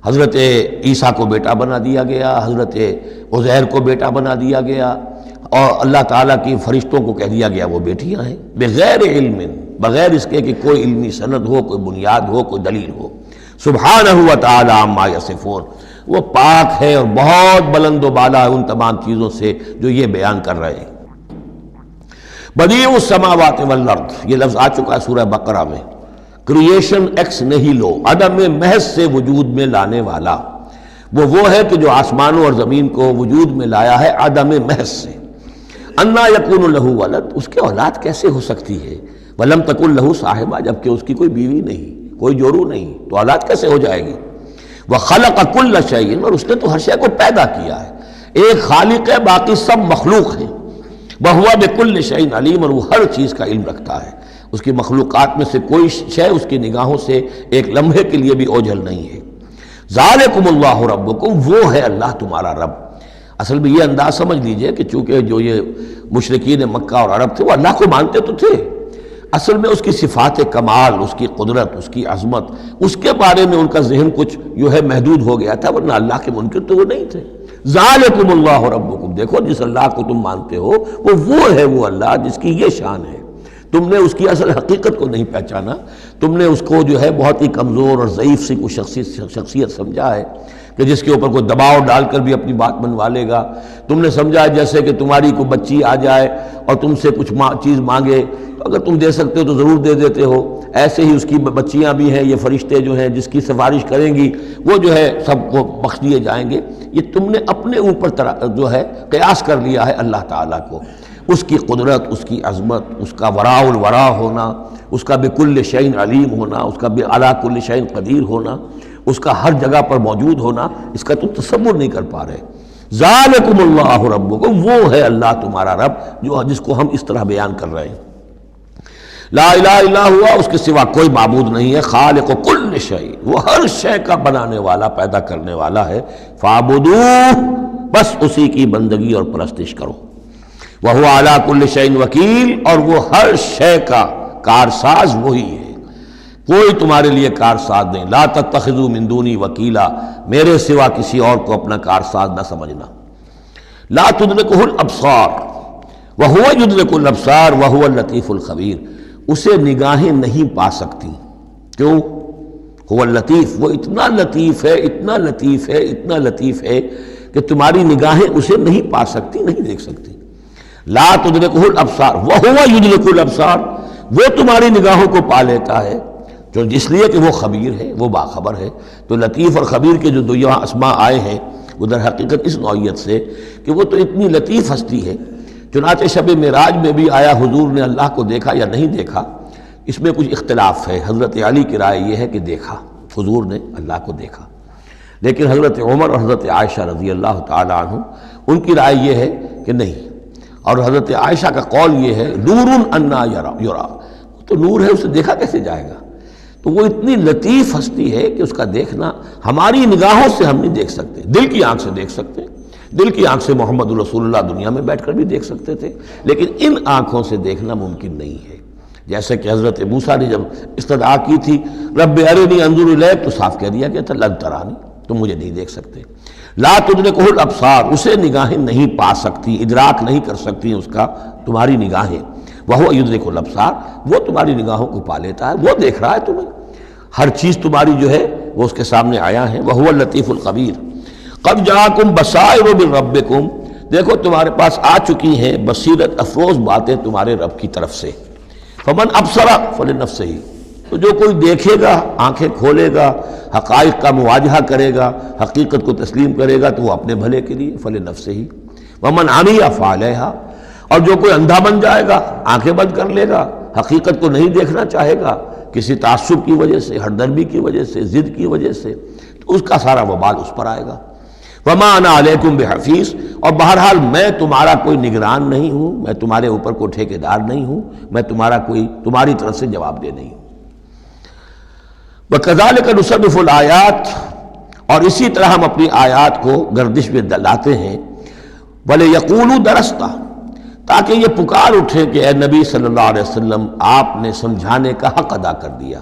حضرت عیسیٰ کو بیٹا بنا دیا گیا، حضرت عزیر کو بیٹا بنا دیا گیا، اور اللہ تعالیٰ کی فرشتوں کو کہہ دیا گیا وہ بیٹیاں ہیں، بغیر علم، بغیر اس کے کہ کوئی علمی سند ہو، کوئی بنیاد ہو، کوئی دلیل ہو۔ سبحانہ و تعالی عما یصفون، وہ پاک ہے اور بہت بلند و بالا ہے ان تمام چیزوں سے جو یہ بیان کر رہے ہیں۔ بدیع السماوات والارض، یہ لفظ آ چکا ہے سورہ بقرہ میں، کریشن ایکس نہیلو، عدم محض سے وجود میں لانے والا، وہ ہے کہ جو آسمانوں اور زمین کو وجود میں لایا ہے عدم محض سے۔ انا یکون لہ ولد، اس کے اولاد کیسے ہو سکتی ہے، ولم تکن لہ صاحبہ، جبکہ اس کی کوئی بیوی نہیں، کوئی جورو نہیں، تو اولاد کیسے ہو جائے گی۔ وخلق کل شیء، اور اس نے تو ہر شے کو پیدا کیا ہے، ایک خالق ہے باقی سب مخلوق ہیں، وہو بکل شیء علیم، اور وہ ہر چیز کا علم رکھتا ہے، اس کی مخلوقات میں سے کوئی شے اس کی نگاہوں سے ایک لمحے کے لیے بھی اوجھل نہیں ہے۔ ذالکم اللہ ربکم، وہ ہے اللہ تمہارا رب۔ اصل میں یہ انداز سمجھ لیجئے کہ چونکہ جو یہ مشرکین مکہ اور عرب تھے وہ اللہ کو مانتے تو تھے، اصل میں اس کی صفات کمال، اس کی قدرت، اس کی عظمت، اس کے بارے میں ان کا ذہن کچھ جو ہے محدود ہو گیا تھا، ورنہ اللہ کے منکر تو وہ نہیں تھے۔ ذالکم اللہ ربکم، دیکھو جس اللہ کو تم مانتے ہو وہ ہے وہ اللہ جس کی یہ شان ہے۔ تم نے اس کی اصل حقیقت کو نہیں پہچانا، تم نے اس کو جو ہے بہت ہی کمزور اور ضعیف سی کوئی شخصیت سمجھا ہے کہ جس کے اوپر کوئی دباؤ ڈال کر بھی اپنی بات منوا لے گا۔ تم نے سمجھا ہے جیسے کہ تمہاری کوئی بچی آ جائے اور تم سے کچھ چیز مانگے، اگر تم دے سکتے ہو تو ضرور دے دیتے ہو، ایسے ہی اس کی بچیاں بھی ہیں، یہ فرشتے جو ہیں جس کی سفارش کریں گی وہ جو ہے سب کو بخش دیے جائیں گے۔ یہ تم نے اپنے اوپر جو ہے قیاس کر لیا ہے اللہ تعالیٰ کو، اس کی قدرت، اس کی عظمت، اس کا وراء الورا ہونا، اس کا بکل شیء علیم ہونا، اس کا علی کل شیء قدیر ہونا، اس کا ہر جگہ پر موجود ہونا، اس کا تم تصور نہیں کر پا رہے۔ ذالکم اللہ ربکم، وہ ہے اللہ تمہارا رب جو جس کو ہم اس طرح بیان کر رہے ہیں۔ لا الہ الا ہوا، اس کے سوا کوئی معبود نہیں ہے، خالق کل شیء، وہ ہر شے کا بنانے والا، پیدا کرنے والا ہے، فاعبدوہ، بس اسی کی بندگی اور پرستش کرو۔ وہو علی کل شیء وکیل، اور وہ ہر شے کا کارساز وہی ہے، کوئی تمہارے لیے کارساز نہیں۔ لا تتخذوا من دونی وکیلا، میرے سوا کسی اور کو اپنا کارساز نہ سمجھنا۔ لا تدرکہ الابصار وہو یدرک الابصار وہو اللطیف الخبیر، اسے نگاہیں نہیں پا سکتی، کیوں؟ هو اللطیف، وہ اتنا لطیف ہے، اتنا لطیف ہے، اتنا لطیف ہے کہ تمہاری نگاہیں اسے نہیں پا سکتی، نہیں دیکھ سکتی۔ لا تدرکہ الابصار وہو یدرک الابصار، وہ تمہاری نگاہوں کو پا لیتا ہے، جو اس لیے کہ وہ خبیر ہے، وہ باخبر ہے۔ تو لطیف اور خبیر کے جو دو یہاں اسماء آئے ہیں وہ در حقیقت اس نوعیت سے کہ وہ تو اتنی لطیف ہستی ہے چنانچہ شب معراج میں بھی آیا حضور نے اللہ کو دیکھا یا نہیں دیکھا، اس میں کچھ اختلاف ہے۔ حضرت علی کی رائے یہ ہے کہ دیکھا، حضور نے اللہ کو دیکھا، لیکن حضرت عمر اور حضرت عائشہ رضی اللہ تعالی عنہ ان کی رائے یہ ہے کہ نہیں، اور حضرت عائشہ کا قول یہ ہے نور انا یرا، تو نور ہے، اسے دیکھا کیسے جائے گا؟ تو وہ اتنی لطیف ہستی ہے کہ اس کا دیکھنا ہماری نگاہوں سے ہم نہیں دیکھ سکتے، دل کی آنکھ سے دیکھ سکتے، دل کی آنکھ سے محمد رسول اللہ دنیا میں بیٹھ کر بھی دیکھ سکتے تھے، لیکن ان آنکھوں سے دیکھنا ممکن نہیں ہے۔ جیسے کہ حضرت موسیٰ نے جب استدعا کی تھی رب ارنی انظر الیک، تو صاف کہہ دیا کہ لن ترانی، تم مجھے نہیں دیکھ سکتے۔ لا تدرکہ الابصار، اسے نگاہیں نہیں پا سکتی، ادراک نہیں کر سکتی اس کا تمہاری نگاہیں، وہو یدرک الابصار، وہ تمہاری نگاہوں کو پا لیتا ہے، وہ دیکھ رہا ہے تمہیں، ہر چیز تمہاری جو ہے وہ اس کے سامنے آیا ہے، وہو اللطیف الخبیر۔ قد جاءکم بصائر من ربکم، دیکھو تمہارے پاس آ چکی ہیں بصیرت افروز باتیں تمہارے رب کی طرف سے۔ فمن ابصر فلنفسہ، تو جو کوئی دیکھے گا، آنکھیں کھولے گا، حقائق کا مواجہہ کرے گا، حقیقت کو تسلیم کرے گا، تو وہ اپنے بھلے کے لیے، فلنفسہ۔ ومن عمی فعلیہا، اور جو کوئی اندھا بن جائے گا، آنکھیں بند کر لے گا، حقیقت کو نہیں دیکھنا چاہے گا کسی تعصب کی وجہ سے، ہردرمی کی وجہ سے، ضد کی وجہ سے، تو اس کا سارا وبال اس پر آئے گا۔ وما انا علیکم بحفیظ، اور بہرحال میں تمہارا کوئی نگران نہیں ہوں، میں تمہارے اوپر کوئی ٹھیکیدار نہیں ہوں، میں تمہاری طرف سے جواب دہ نہیں ہوں۔ وَكَذَلِكَ نُصَرِّفُ الْآيَاتِ، اور اسی طرح ہم اپنی آیات کو گردش میں لاتے ہیں، وَلِيَقُولُوا دَرَسْتَ، تاکہ یہ پکار اٹھے کہ اے نبی صلی اللہ علیہ وسلم آپ نے سمجھانے کا حق ادا کر دیا۔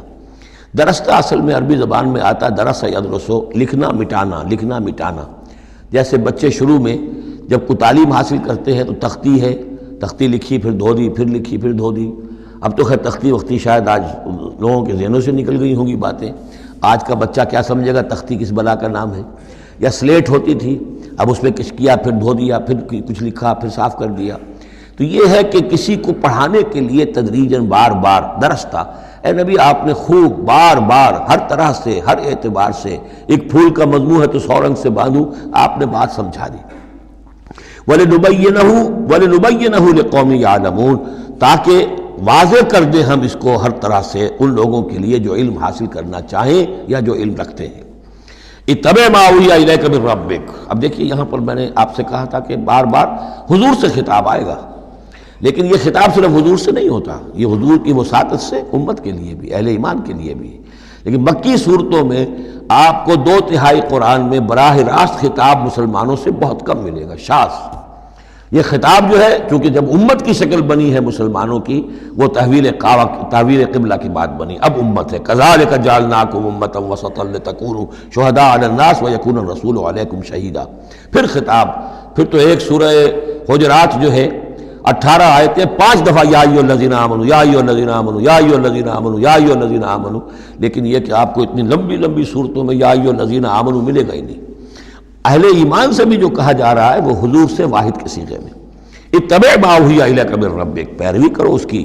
درستہ اصل میں عربی زبان میں آتا درس یدرسو، لکھنا مٹانا، لکھنا مٹانا۔ جیسے بچے شروع میں جب کوئی تعلیم حاصل کرتے ہیں تو تختی ہے، تختی لکھی پھر دھو دی، پھر لکھی پھر دھو دی۔ اب تو خیر تختی وختی شاید آج لوگوں کے ذہنوں سے نکل گئی ہوں گی باتیں، آج کا بچہ کیا سمجھے گا تختی کس بلا کا نام ہے؟ یا سلیٹ ہوتی تھی، اب اس میں کچھ کیا پھر دھو دیا، پھر کچھ لکھا پھر صاف کر دیا۔ تو یہ ہے کہ کسی کو پڑھانے کے لیے تدریجاً بار بار درستہ، اے نبی آپ نے خوب بار بار ہر طرح سے، ہر اعتبار سے، ایک پھول کا مضمون ہے تو 100 رنگ سے باندھوں، آپ نے بات سمجھا دی۔ وَلِنُبَيِّنَهُ لِقَوْمٍ يَعْلَمُونَ، تاکہ واضح کر دیں ہم اس کو ہر طرح سے ان لوگوں کے لیے جو علم حاصل کرنا چاہیں یا جو علم رکھتے ہیں۔ اتَّبِعْ مَا أُوحِیَ إِلَیْکَ مِن رَبِّک، اب دیکھیے یہاں پر میں نے آپ سے کہا تھا کہ بار بار حضور سے خطاب آئے گا، لیکن یہ خطاب صرف حضور سے نہیں ہوتا، یہ حضور کی وساطت سے امت کے لیے بھی، اہل ایمان کے لیے بھی۔ لیکن مکی صورتوں میں آپ کو 2/3 قرآن میں براہ راست خطاب مسلمانوں سے بہت کم ملے گا، شاذ۔ یہ خطاب جو ہے چونکہ جب امت کی شکل بنی ہے مسلمانوں کی، وہ تحویل قبلہ کی بات بنی، اب امت ہے۔ کذالک جعلناکم امۃ وسطا لتکونوا شہداء علی الناس ویکون الرسول علیکم شہیدا۔ پھر خطاب، پھر تو ایک سورہ حجرات جو ہے 18 آیتیں 5 دفعہ یا ایھا الذین آمنوا یا ایھا الذین آمنوا یا ایھا الذین آمنوا یا ایھا الذین آمنوا، لیکن یہ کہ آپ کو اتنی لمبی لمبی صورتوں میں یا ایھا الذین آمنوا ملے گا ہی نہیں۔ اہل ایمان سے بھی جو کہا جا رہا ہے وہ حضور سے واحد کے صیغے میں، اتبع ما اوحی الیک من ربک، پیروی کرو اس کی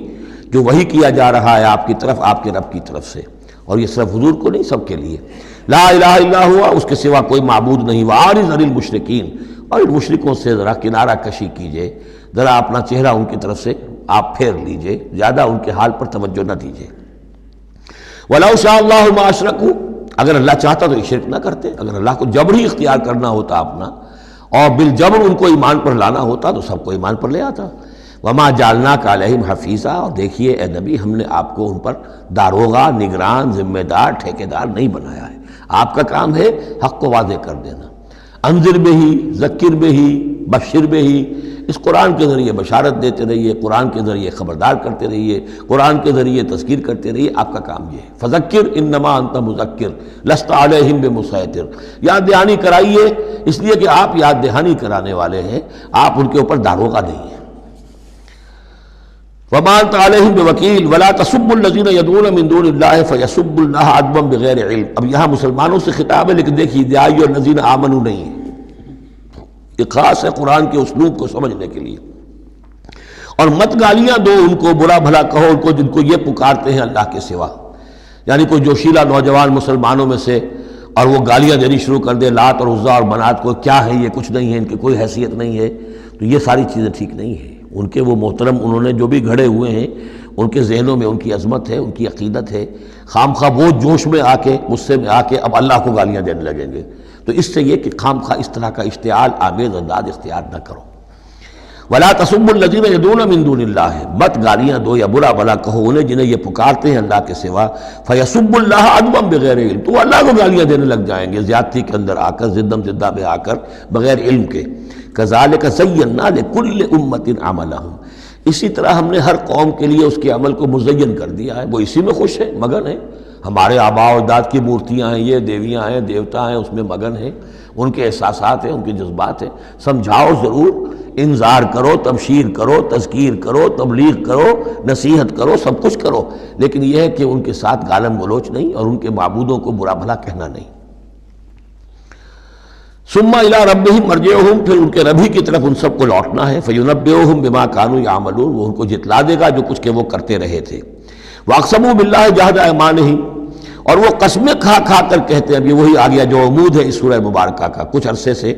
جو وحی کیا جا رہا ہے آپ کی طرف، آپ کے رب کی طرف سے۔ اور یہ صرف حضور کو نہیں، سب کے لیے۔ لا الہ الا ہوا، اس کے سوا کوئی معبود نہیں۔ وَأَعْرِضْ عَنِ الْمُشْرِكِينَ، اور ان مشرکوں سے ذرا کنارہ کشی کیجئے، ذرا اپنا چہرہ ان کی طرف سے آپ پھیر لیجئے، زیادہ ان کے حال پر توجہ نہ دیجئے۔ وَلَوْ شَاءَ اللَّهُ مَا أَشْرَكُوا، اگر اللہ چاہتا تو شرک نہ کرتے، اگر اللہ کو جبر ہی اختیار کرنا ہوتا اپنا اور بالجبر ان کو ایمان پر لانا ہوتا تو سب کو ایمان پر لے آتا۔ وَمَا جَعَلْنَاكَ عَلَيْهِمْ حَفِيظًا، اور دیکھیے اے نبی ہم نے آپ کو ان پر داروغہ، نگران، ذمہ دار، ٹھیکیدار نہیں بنایا ہے۔ آپ کا کام ہے حق کو واضح کر دینا۔ انذر بہی، ذکر بہی، بشر بہی، اس قرآن کے ذریعے بشارت دیتے رہیے، قرآن کے ذریعے خبردار کرتے رہیے، قرآن کے ذریعے تذکیر کرتے رہیے، آپ کا کام یہ ہے۔ فذکر انما انت مذکر لست علیہم بمسیطر، یاد دہانی کرائیے، اس لیے کہ آپ یاد دہانی کرانے والے ہیں، آپ ان کے اوپر داروغہ نہیں ہیں۔ وما انت علیہم بوکیل ولا تسبوا الذین یدعون من دون اللہ فیسبوا اللہ عدوا بغیر علم۔ اب یہاں مسلمانوں سے خطاب ہے، لیکن دیکھیے یا ایھا الذین آمنوا نہیں ہے، یہ خاص ہے قرآن کے اسلوب کو سمجھنے کے لیے۔ اور مت گالیاں دو ان کو، برا بھلا کہو ان کو جن کو یہ پکارتے ہیں اللہ کے سوا، یعنی کوئی جوشیلا نوجوان مسلمانوں میں سے اور وہ گالیاں دینی شروع کر دے لات اور عزا اور منات کو، کیا ہے یہ، کچھ نہیں ہے، ان کی کوئی حیثیت نہیں ہے، تو یہ ساری چیزیں ٹھیک نہیں ہیں۔ ان کے وہ محترم انہوں نے جو بھی گھڑے ہوئے ہیں ان کے ذہنوں میں ان کی عظمت ہے، ان کی عقیدت ہے، خام خواہ وہ جوش میں آ کے غصے میں آ کے اب اللہ کو گالیاں دینے لگیں گے۔ تو اس سے یہ کہ خام خواہ اس طرح کا اشتعال آمیز انداز اختیار نہ کرو۔ وَلَا تَسُبُّوا الَّذِينَ يَدْعُونَ مِن دُونِ اللَّهِ، مت گالیاں دو یا برا بھلا کہو انہیں جنہیں یہ پکارتے ہیں اللہ کے سوا، فَيَسُبُّوا اللَّهَ عَدْوًا بِغَيْرِ علم، تو اللہ کو گالیاں دینے لگ جائیں گے زیادتی کے اندر آ کر، زدم زدہ میں آ کر، بغیر علم کے۔ كَذَلِكَ زَيَّنَّا لِكُلِّ أُمَّةٍ عَمَلَهُمْ، اسی طرح ہم نے ہر قوم کے لیے اس کے عمل کو مزین کر دیا ہے، وہ اسی میں خوش ہے، مگن ہے۔ ہمارے آباء و اجداد کی مورتیاں ہیں، یہ دیویاں ہیں، دیوتا ہیں، اس میں مگن ہیں، ان کے احساسات ہیں، ان کے جذبات ہیں۔ سمجھاؤ ضرور، انذار کرو، تبشیر کرو، تذکیر کرو، تبلیغ کرو، نصیحت کرو، سب کچھ کرو، لیکن یہ ہے کہ ان کے ساتھ گالم گلوچ نہیں اور ان کے معبودوں کو برا بھلا کہنا نہیں۔ ثم الی ربہم مرجعہم، پھر ان کے رب ہی کی طرف ان سب کو لوٹنا ہے، فینبئہم بما کانوا یعملون، وہ ان کو جتلا دے گا جو کچھ کہ وہ کرتے رہے تھے۔ واقسموا باللہ جہد ایمانہم، اور وہ قسمیں کھا کھا کر کہتے ہیں، اب یہ وہی آ گیا جو عمود ہے اس سورہ مبارکہ کا، کچھ عرصے سے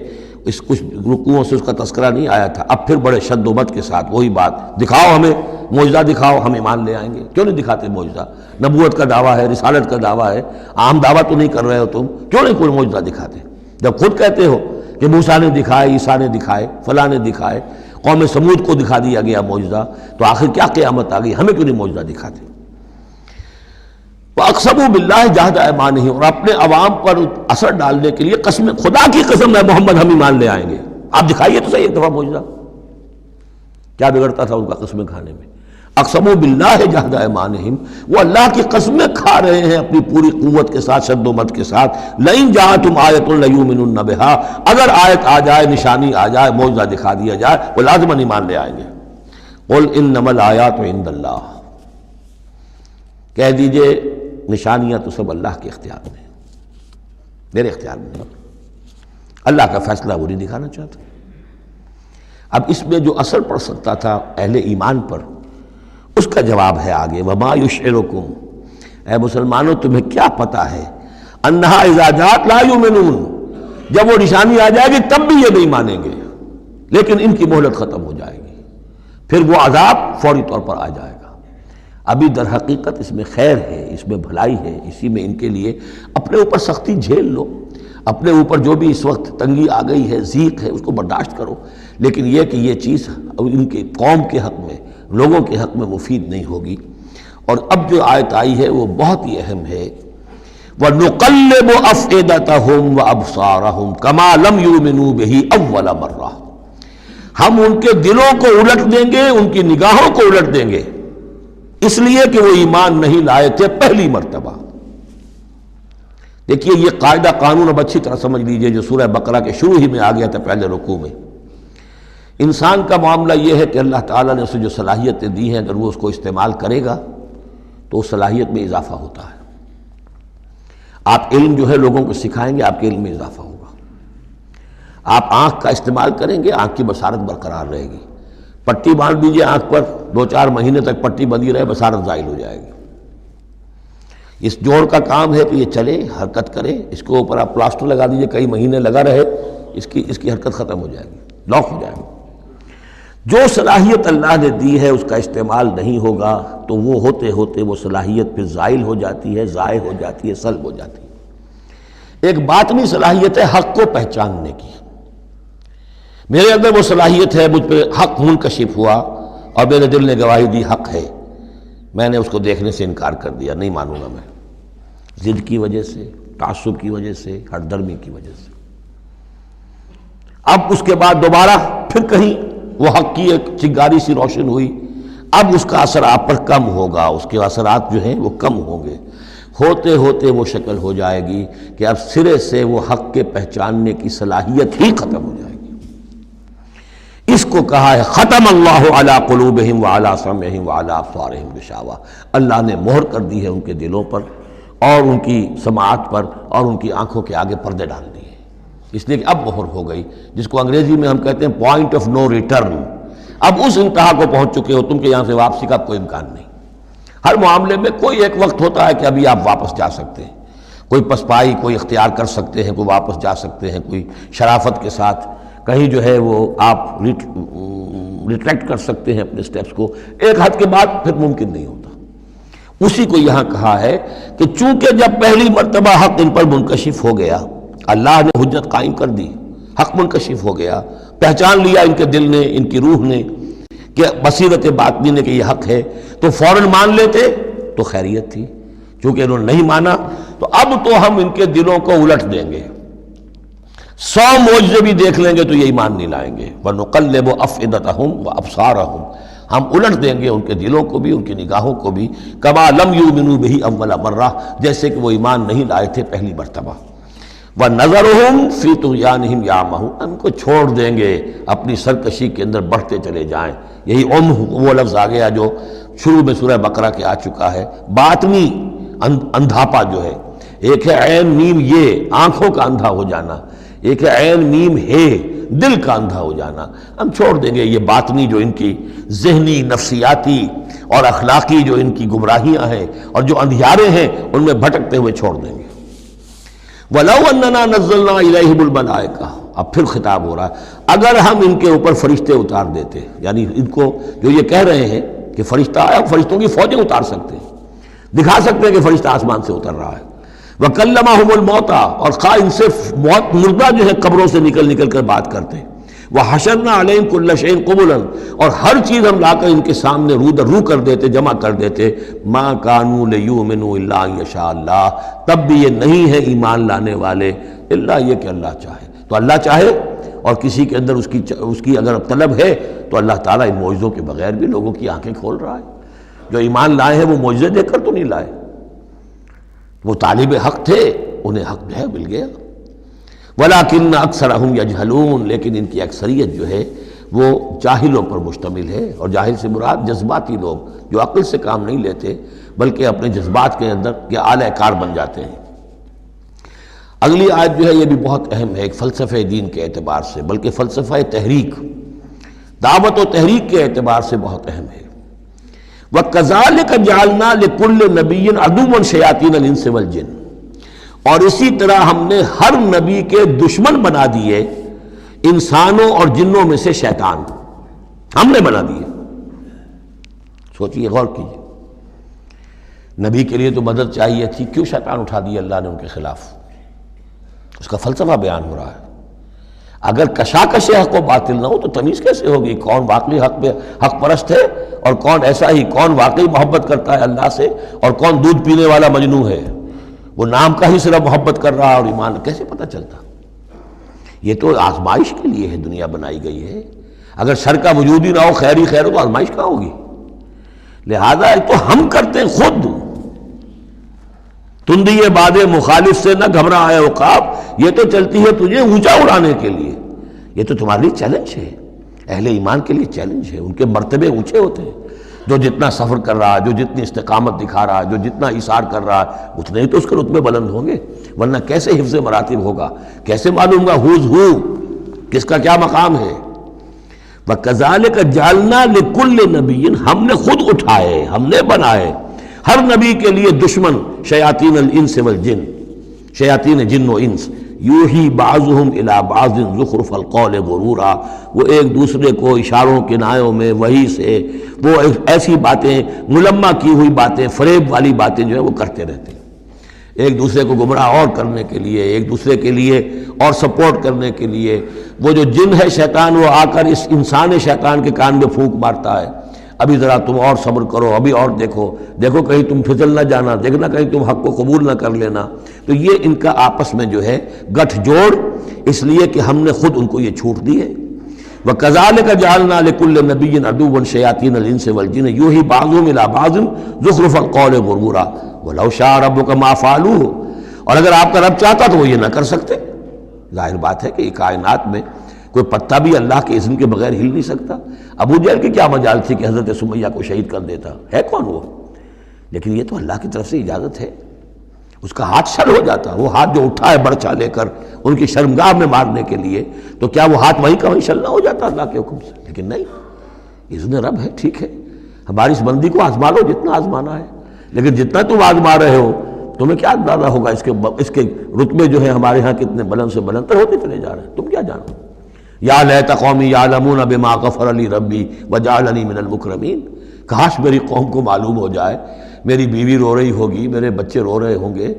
اس کچھ رکوعوں سے اس کا تذکرہ نہیں آیا تھا، اب پھر بڑے شد و مت کے ساتھ وہی بات، دکھاؤ ہمیں معجزہ، دکھاؤ ہم ایمان لے آئیں گے۔ کیوں نہیں دکھاتے معجزہ؟ نبوت کا دعویٰ ہے، رسالت کا دعویٰ ہے، عام دعویٰ تو نہیں کر رہے ہو تم، کیوں نہیں کوئی معجزہ دکھاتے؟ جب خود کہتے ہو کہ موسیٰ نے دکھائے، عیسیٰ نے دکھائے، فلاں نے دکھائے، قوم سمود کو دکھا دیا گیا معجزہ، تو آخر کیا قیامت آ گئی؟ ہمیں کیوں نہیں معجزہ دکھاتے؟ وَأَقْسَمُوا بِاللَّهِ جَهْدَ أَيْمَانِهِمْ، اور اپنے عوام پر اثر ڈالنے کے لیے قسم، خدا کی قسم ہے محمد ہم ایمان لے آئیں گے، آپ دکھائیے تو صحیح ایک دفعہ معجزہ۔ کیا بگڑتا تھا ان کا قسمیں کھانے میں؟ اقسموا باللہ جہد ایمانہم، وہ اللہ کی قسمیں کھا رہے ہیں اپنی پوری قوت کے ساتھ، شد و مت کے ساتھ۔ لئن جاءتہم آیۃ لیؤمنن بہا، اگر آیت آ جائے، نشانی آ جائے، معجزہ دکھا دیا جائے، وہ لازماً ایمان لے آئیں گے۔ قل انما الآیات عند اللہ، کہہ دیجئے نشانیاں تو سب اللہ کے اختیار میں، میرے اختیار میں نہیں، اللہ کا فیصلہ وہ نہیں دکھانا چاہتا۔ اب اس میں جو اثر پڑ سکتا تھا اہل ایمان پر، اس کا جواب ہے آگے، وما یشعرکم، اے مسلمانوں تمہیں کیا پتہ ہے، انہا اذا جاءت لا یؤمنون، جب وہ نشانی آ جائے گی تب بھی یہ نہیں مانیں گے، لیکن ان کی مہلت ختم ہو جائے گی، پھر وہ عذاب فوری طور پر آ جائے گا۔ ابھی در حقیقت اس میں خیر ہے، اس میں بھلائی ہے، اسی میں ان کے لیے اپنے اوپر سختی جھیل لو، اپنے اوپر جو بھی اس وقت تنگی آ گئی ہے، ضیق ہے، اس کو برداشت کرو، لیکن یہ کہ یہ چیز ان کے قوم کے حق میں، لوگوں کے حق میں مفید نہیں ہوگی۔ اور اب جو آیت آئی ہے وہ بہت ہی اہم ہے، وَنُقَلِّبُ أَفْئِدَتَهُمْ وَأَبْصَارَهُمْ كَمَا لَمْ يُؤْمِنُوا بِهِ أَوَّلَ مَرَّةٍ، ہم ان کے دلوں کو الٹ دیں گے، ان کی نگاہوں کو الٹ دیں گے، اس لیے کہ وہ ایمان نہیں لائے تھے پہلی مرتبہ۔ دیکھیے یہ قاعدہ قانون اب اچھی طرح سمجھ لیجئے جو سورہ بقرہ کے شروع ہی میں آ گیا تھا پہلے رکوع میں۔ انسان کا معاملہ یہ ہے کہ اللہ تعالیٰ نے اسے جو صلاحیتیں دی ہیں، اگر وہ اس کو استعمال کرے گا تو اس صلاحیت میں اضافہ ہوتا ہے۔ آپ علم جو ہے لوگوں کو سکھائیں گے، آپ کے علم میں اضافہ ہوگا۔ آپ آنکھ کا استعمال کریں گے، آنکھ کی بصارت برقرار رہے گی۔ پٹی باندھ دیجئے آنکھ پر، 2-4 مہینے تک پٹی بندھی رہے، بصارت زائل ہو جائے گی۔ اس جوڑ کا کام ہے کہ یہ چلے، حرکت کرے، اس کے اوپر آپ پلاسٹر لگا دیجئے، کئی مہینے لگا رہے، اس کی حرکت ختم ہو جائے گی، لاک ہو جائے گی۔ جو صلاحیت اللہ نے دی ہے اس کا استعمال نہیں ہوگا تو وہ ہوتے ہوتے وہ صلاحیت پھر زائل ہو جاتی ہے، ضائع ہو جاتی ہے، سلب ہو جاتی ہے۔ ایک باطنی صلاحیت ہے حق کو پہچاننے کی، میرے اندر وہ صلاحیت ہے، مجھ پہ حق منکشف ہوا اور میرے دل نے گواہی دی حق ہے، میں نے اس کو دیکھنے سے انکار کر دیا، نہیں مانوں گا میں، ضد کی وجہ سے، تعصب کی وجہ سے، ہردرمی کی وجہ سے۔ اب اس کے بعد دوبارہ پھر کہیں وہ حق کی ایک چنگاری سی روشن ہوئی، اب اس کا اثر آپ پر کم ہوگا، اس کے اثرات جو ہیں وہ کم ہوں گے، ہوتے ہوتے وہ شکل ہو جائے گی کہ اب سرے سے وہ حق کے پہچاننے کی صلاحیت ہی ختم ہو جائے گی۔ اس کو کہا ہے ختم اللہ علی قلوبہم وعلی سمعہم وعلی ابصارہم غشاوہ، اللہ نے مہر کر دی ہے ان کے دلوں پر اور ان کی سماعت پر اور ان کی آنکھوں کے آگے پردے ڈال دیے، اس لیے کہ اب مہر ہو گئی، جس کو انگریزی میں ہم کہتے ہیں پوائنٹ آف نو ریٹرن۔ اب اس انتہا کو پہنچ چکے ہو تم کہ یہاں سے واپسی کا کوئی امکان نہیں۔ ہر معاملے میں کوئی ایک وقت ہوتا ہے کہ ابھی آپ واپس جا سکتے ہیں، کوئی پسپائی کوئی اختیار کر سکتے ہیں، کوئی واپس جا سکتے ہیں، کوئی شرافت کے ساتھ، کہیں جو ہے وہ آپ ریٹریکٹ کر سکتے ہیں اپنے سٹیپس کو، ایک حد کے بعد پھر ممکن نہیں ہوتا۔ اسی کو یہاں کہا ہے کہ چونکہ جب پہلی مرتبہ حق ان پر منکشف ہو گیا، اللہ نے حجت قائم کر دی، حق منکشف ہو گیا، پہچان لیا ان کے دل نے، ان کی روح نے کہ بصیرت باطنی نے کہ یہ حق ہے، تو فوراً مان لیتے تو خیریت تھی۔ چونکہ انہوں نے نہیں مانا تو اب تو ہم ان کے دلوں کو الٹ دیں گے، 100 معجزے بھی دیکھ لیں گے تو یہ ایمان نہیں لائیں گے۔ وَنُقَلِّبُ أَفْئِدَتَهُمْ وَأَبْصَارَهُمْ، ہم الٹ دیں گے ان کے دلوں کو بھی، ان کی نگاہوں کو بھی، كَمَا لَمْ يُؤْمِنُوا بِهِ أَوَّلَ مَرَّةٍ، جیسے کہ وہ ایمان نہیں لائے تھے پہلی مرتبہ۔ وَنَذَرُهُمْ فِي طُغْيَانِهِمْ يَعْمَهُونَ، ان کو چھوڑ دیں گے اپنی سرکشی کے اندر بڑھتے چلے جائیں۔ یہی وہ لفظ آ گیا جو شروع میں سورہ بقرہ کے آ چکا ہے، باطنی اندھاپا جو ہے، ایک ہے عین میم یہ آنکھوں کا اندھا ہو جانا، ایک ہے عین میم ہے دل کا اندھا ہو جانا۔ ہم چھوڑ دیں گے یہ باطنی جو ان کی ذہنی، نفسیاتی اور اخلاقی جو ان کی گمراہیاں ہیں اور جو اندھیارے ہیں ان میں بھٹکتے ہوئے چھوڑ دیں گے۔ وَلَوْ أَنَّنَا نَزَّلْنَا إِلَيْهِمُ الْمَلَائِكَةَ، اب پھر خطاب ہو رہا ہے، اگر ہم ان کے اوپر فرشتے اتار دیتے، یعنی ان کو جو یہ کہہ رہے ہیں کہ فرشتہ آیا، فرشتوں کی فوجیں اتار سکتے ہیں، دکھا سکتے ہیں کہ فرشتہ آسمان سے اتر رہا ہے۔ وَكَلَّمَهُمُ الْمَوْتَى، اور خواہ ان سے موت مردہ جو ہے قبروں سے نکل نکل کر بات کرتے۔ وَحَشَرْنَا عَلَيْهِمْ كُلَّ شَيْءٍ قُبُلًا، اور ہر چیز ہم لا کر ان کے سامنے رو در رو کر دیتے، جمع کر دیتے۔ مَا كَانُوا لِيُؤْمِنُوا إِلَّا أَن يَشَاءَ اللَّهُ، تب بھی یہ نہیں ہے ایمان لانے والے الا یہ کہ اللہ چاہے۔ تو اللہ چاہے اور کسی کے اندر اس کی اگر طلب ہے تو اللہ تعالیٰ ان معجزوں کے بغیر بھی لوگوں کی آنکھیں کھول رہا ہے۔ جو ایمان لائے ہیں وہ معجزے دیکھ کر تو نہیں لائے، وہ طالب حق تھے، انہیں حق جو ہے مل گیا۔ وَلَٰكِنَّ أَكْثَرَهُمْ يَجْهَلُونَ، لیکن ان کی اکثریت جو ہے وہ جاہلوں پر مشتمل ہے، اور جاہل سے مراد جذباتی لوگ جو عقل سے کام نہیں لیتے بلکہ اپنے جذبات کے اندر کے اعلی کار بن جاتے ہیں۔ اگلی آیت جو ہے یہ بھی بہت اہم ہے، ایک فلسفہ دین کے اعتبار سے، بلکہ فلسفہ تحریک، دعوت و تحریک کے اعتبار سے بہت اہم ہے۔ وَكَذَلِكَ جَعَلْنَا لِكُلِّ نَبِيٍّ عَدُوًّا شَيَاطِينَ الْإِنسِ وَالْجِنِّ، اور اسی طرح ہم نے ہر نبی کے دشمن بنا دیے انسانوں اور جنوں میں سے شیطان، ہم نے بنا دیے۔ سوچئے، غور کیجئے، نبی کے لیے تو مدد چاہیے تھی، کیوں شیطان اٹھا دیا اللہ نے ان کے خلاف؟ اس کا فلسفہ بیان ہو رہا ہے۔ اگر کشاکش حق و باطل نہ ہو تو تمیز کیسے ہوگی کون واقعی حق پرست ہے اور کون ایسا ہی، کون واقعی محبت کرتا ہے اللہ سے اور کون دودھ پینے والا مجنوں ہے، وہ نام کا ہی صرف محبت کر رہا اور ایمان کیسے پتہ چلتا؟ یہ تو آزمائش کے لیے ہے دنیا بنائی گئی ہے۔ اگر شر کا وجود ہی نہ ہو، خیر ہی خیر ہو، تو آزمائش کہاں ہوگی؟ لہذا ایک تو ہم کرتے ہیں خود، تندی باد مخالف سے نہ گھبرا ہے عقاب، یہ تو چلتی ہے تجھے اونچا اڑانے کے لیے، یہ تو تمہارے لیے چیلنج ہے، اہل ایمان کے لیے چیلنج ہے۔ ان کے مرتبے اونچے ہوتے ہیں، جو جتنا سفر کر رہا ہے، جو جتنی استقامت دکھا رہا ہے، جو جتنا ایثار کر رہا ہے، اتنے ہی تو اس کے رتبے بلند ہوں گے، ورنہ کیسے حفظ مراتب ہوگا؟ کیسے معلوم گا ہوز ہو، کس کا کیا مقام ہے؟ وَكَذَلِكَ جَعَلْنَا لِكُلِّ نَبِيٍّ، ہم نے خود اٹھائے، ہم نے بنائے ہر نبی کے لیے دشمن شیاطین الانس والجن، شیاطین جن و انس، یوحی بعضهم الی بعض زخرف القول غرورا، وہ ایک دوسرے کو اشاروں کنایوں میں وحی سے وہ ایسی باتیں، ملمہ کی ہوئی باتیں، فریب والی باتیں جو ہے وہ کرتے رہتے ہیں، ایک دوسرے کو گمراہ اور کرنے کے لیے، ایک دوسرے کے لیے اور سپورٹ کرنے کے لیے۔ وہ جو جن ہے شیطان، وہ آ کر اس انسان شیطان کے کان میں پھونک مارتا ہے، ابھی ذرا تم اور صبر کرو، ابھی اور دیکھو کہیں تم پھسل نہ جانا، دیکھنا کہیں تم حق کو قبول نہ کر لینا۔ تو یہ ان کا آپس میں جو ہے گٹھ جوڑ، اس لیے کہ ہم نے خود ان کو یہ چھوٹ دی ہے۔ وَكَذَلِكَ جَعَلْنَا لِكُلِّ نَبِيٍّ عَدُوًّا شَيَاطِينَ الْإِنسِ وَالْجِنِّ يُوحِي بَعْضُهُمْ إِلَىٰ بَعْضٍ زُخْرُفَ الْقَوْلِ غُرُورًا وَلَوْ شَاءَ رَبُّكَ مَا فَعَلُوهُ، اور اگر آپ کا رب چاہتا تو وہ یہ نہ کر سکتے۔ ظاہر بات ہے کہ یہ کائنات میں کوئی پتا بھی اللہ کے اذن کے بغیر ہل نہیں سکتا۔ ابو جہل کی کیا مجال تھی کہ حضرت سمیہ کو شہید کر دیتا؟ ہے کون وہ؟ لیکن یہ تو اللہ کی طرف سے اجازت ہے، اس کا ہاتھ شل ہو جاتا، وہ ہاتھ جو اٹھا ہے برچھا لے کر ان کی شرمگاہ میں مارنے کے لیے، تو کیا وہ ہاتھ وہیں کا وہیں شل نہ ہو جاتا اللہ کے حکم سے؟ لیکن نہیں، اذن رب ہے، ٹھیک ہے، ہماری اس بندی کو آزما لو جتنا آزمانا ہے، لیکن جتنا تم آزما رہے ہو تمہیں کیا اندازہ ہوگا اس کے رتبے جو ہے ہمارے ہاں کتنے بلند سے بلند تر ہوتے چلے جا رہے ہیں، تم کیا جانو؟ یا لیت قومی یعلمون بما غفر لی ربی وجعلنی من المکرمین، کاش میری قوم کو معلوم ہو جائے، میری بیوی رو رہی ہوگی، میرے بچے رو رہے ہوں گے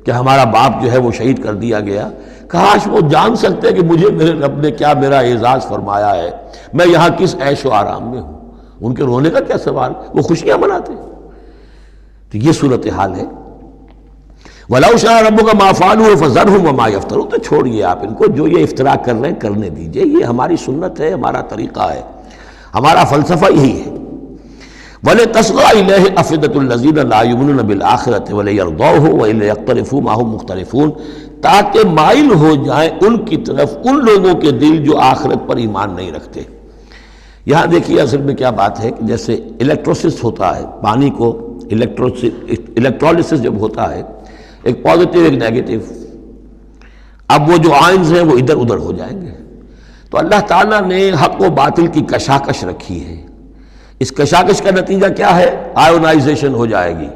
کہ ہمارا باپ جو ہے وہ شہید کر دیا گیا، کاش وہ جان سکتے کہ مجھے میرے رب نے کیا میرا اعزاز فرمایا ہے، میں یہاں کس عیش و آرام میں ہوں۔ ان کے رونے کا کیا سوال، وہ خوشیاں مناتے ہیں۔ تو یہ صورتحال ہے۔ وَلَوْ شَاءَ رَبُّكَ مَا فَعَلُوهُ فَذَرْهُمْ وَمَا يَفْتَرُونَ، تو چھوڑیے آپ ان کو، جو یہ افتراء کر رہے ہیں کرنے دیجئے، یہ ہماری سنت ہے، ہمارا طریقہ ہے، ہمارا فلسفہ یہی ہے۔ وَلِتَصْغَىٰ إِلَيْهِ أَفْئِدَةُ الَّذِينَ لَا يُؤْمِنُونَ بِالْآخِرَةِ وَلِيَرْضَوْهُ وَلِيَقْتَرِفُوا مَا هُمْ مُقْتَرِفُونَ، تاکہ مائل ہو جائیں ان کی طرف ان لوگوں کے دل جو آخرت پر ایمان نہیں رکھتے۔ یہاں دیکھیے اصل میں کیا بات ہے کہ جیسے الیکٹروسس ہوتا ہے، پانی کو الیکٹرولسس جب ہوتا ہے، ایک پازیٹیو ایک نیگیٹو، اب وہ جو آئنز ہیں وہ ادھر ادھر ہو جائیں گے۔ تو اللہ تعالیٰ نے حق و باطل کی کشاکش رکھی ہے، اس کشاکش کا نتیجہ کیا ہے؟ آئونائزیشن ہو جائے گی،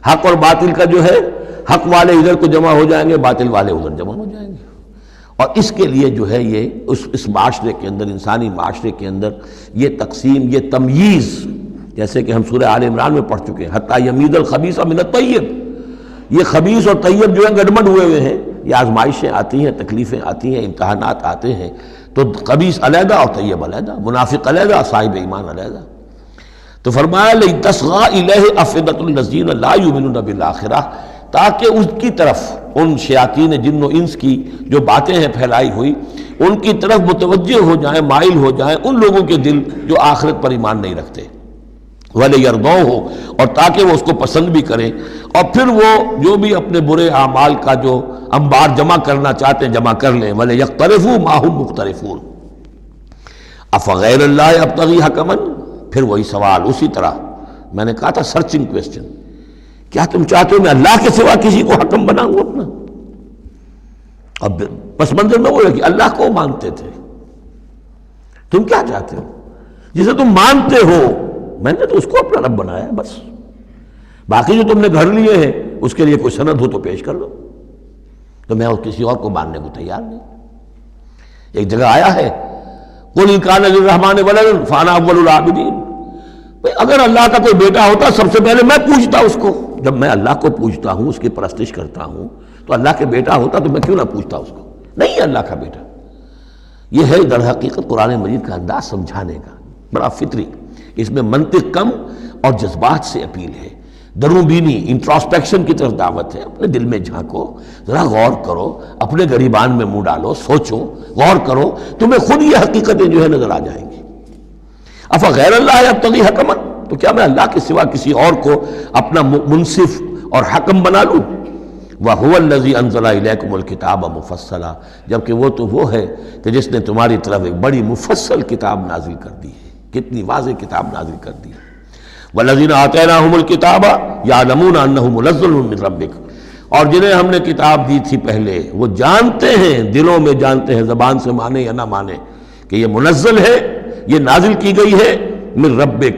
حق اور باطل کا جو ہے، حق والے ادھر کو جمع ہو جائیں گے، باطل والے ادھر جمع ہو جائیں گے۔ اور اس کے لیے جو ہے یہ اس معاشرے کے اندر، انسانی معاشرے کے اندر یہ تقسیم، یہ تمییز، جیسے کہ ہم سورہ آل عمران میں پڑھ چکے ہیں، حتیٰ یمیز الخبیث من الطیب، یہ خبیث اور طیب جو ہیں گڈمڈ ہوئے ہیں، یہ آزمائشیں آتی ہیں، تکلیفیں آتی ہیں، امتحانات آتے ہیں، تو خبیث علیحدہ اور طیب علیحدہ، منافق علیحدہ، صاحب ایمان علیحدہ۔ تو فرمایا لِتَصْغَىٰ إِلَيْهِ أَفْئِدَةُ الَّذِينَ لَا يُؤْمِنُونَ بِالْآخِرَةِ، تاکہ اس کی طرف ان شیاطین جن و انس کی جو باتیں ہیں پھیلائی ہوئی، ان کی طرف متوجہ ہو جائیں، مائل ہو جائیں ان لوگوں کے دل جو آخرت پر ایمان نہیں رکھتے، وَلِيَرْضَوْهُ، اور تاکہ وہ اس کو پسند بھی کریں، اور پھر وہ جو بھی اپنے برے اعمال کا جو انبار جمع کرنا چاہتے ہیں جمع کر لیں، وَلِيَقْتَرِفُوا مَا هُمْ مُقْتَرِفُونَ أَفَغَيْرَ اللَّهِ أَبْتَغِي حَكَمًا، پھر وہی سوال اسی طرح میں نے کہا تھا، سرچنگ کویسچن، کیا تم چاہتے ہو میں اللہ کے سوا کسی کو حکم بناؤں اپنا؟ اب پس منظر میں وہ ہے کہ اللہ کو مانتے تھے، تم کیا چاہتے ہو؟ جسے تم مانتے ہو میں نے تو اس کو اپنا رب بنایا ہے، بس باقی جو تم نے گھر لیے ہیں اس کے لیے کوئی سند ہو تو پیش کر دو، تو میں کسی اور کو ماننے کو تیار نہیں۔ ایک جگہ آیا ہے قُلْ إِنْ كَانَ لِلرَّحْمَٰنِ وَلَدٌ فَأَنَا أَوَّلُ الْعَابِدِينَ، اگر اللہ کا کوئی بیٹا ہوتا سب سے پہلے میں پوچھتا اس کو، جب میں اللہ کو پوچھتا ہوں، اس کی پرستش کرتا ہوں، تو اللہ کے بیٹا ہوتا تو میں کیوں نہ پوچھتا اس کو؟ نہیں اللہ کا بیٹا۔ یہ ہے در حقیقت قرآن مجید کا انداز سمجھانے کا، بڑا فطری، اس میں منطق کم اور جذبات سے اپیل ہے، درون بینی انٹراسپیکشن کی طرف دعوت ہے، اپنے دل میں جھانکو، ذرا غور کرو، اپنے گریبان میں منہ ڈالو، سوچو، غور کرو، تمہیں خود یہ حقیقتیں جو ہے نظر آ جائیں گی۔ افغیر اللہ ابتغی حکما، تو کیا میں اللہ کے سوا کسی اور کو اپنا منصف اور حکم بنا لوں؟ وَهُوَ الَّذِي أَنزَلَ إِلَيْكُمُ الْكِتَابَ مُفَصَّلًا، جبکہ وہ تو وہ ہے کہ جس نے تمہاری طرف ایک بڑی مفصل کتاب نازل کر دی ہے، کتنی واضح کتاب نازل کر دی ہے۔ وَالَّذِينَ آتَيْنَاهُمُ الْكِتَابَ يَعْلَمُونَ أَنَّهُ مُنَزَّلٌ مِّن رَّبِّكَ، اور جنہیں ہم نے کتاب دی تھی پہلے وہ جانتے ہیں، دلوں میں جانتے ہیں، زبان سے مانے یا نہ مانے، کہ یہ منزل ہے، یہ نازل کی گئی ہے من ربک،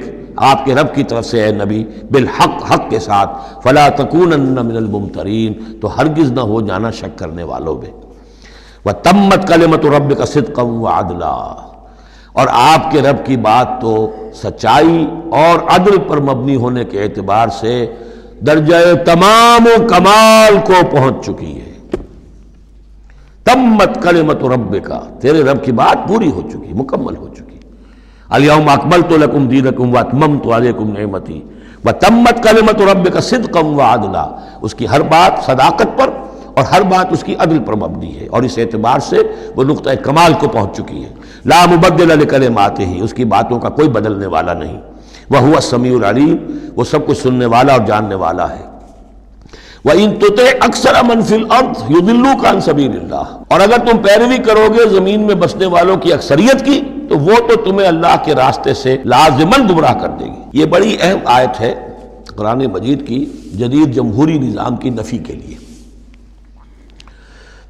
آپ کے رب کی طرف سے، اے نبی، بالحق، حق کے ساتھ، فلا تکونن من الممترین، تو ہرگز نہ ہو جانا شک کرنے والوں میں۔ وتمت کلمۃ ربک صدقا وعدلا، اور آپ کے رب کی بات تو سچائی اور عدل پر مبنی ہونے کے اعتبار سے درجہ تمام و کمال کو پہنچ چکی ہے۔ تمت کلمۃ ربک، تیرے رب کی بات پوری ہو چکی، مکمل ہو چکی۔ الیوم اکملت لکم دینکم واتممت علیکم نعمتی وتمت کلمۃ ربک صدقا وعدلا، اس کی ہر بات صداقت پر اور ہر بات اس کی عدل پر مبنی ہے، اور اس اعتبار سے وہ نقطہ کمال کو پہنچ چکی ہے۔ لا مبدل لکلماتہ، اس کی باتوں کا کوئی بدلنے والا نہیں۔ وہو السمیع العلیم، وہ سب کچھ سننے والا اور جاننے والا ہے۔ وَإِن تُطِعْ أَكْثَرَ مَنْ فِي الْأَرْضِ يُضِلُّوكَ عَنْ سَبِيلِ اللَّهِ، اور اگر تم پیروی کرو گے زمین میں بسنے والوں کی اکثریت کی، تو وہ تو تمہیں اللہ کے راستے سے لازماً گمراہ کر دے گی۔ یہ بڑی اہم آیت ہے قرآن مجید کی جدید جمہوری نظام کی نفی کے لیے۔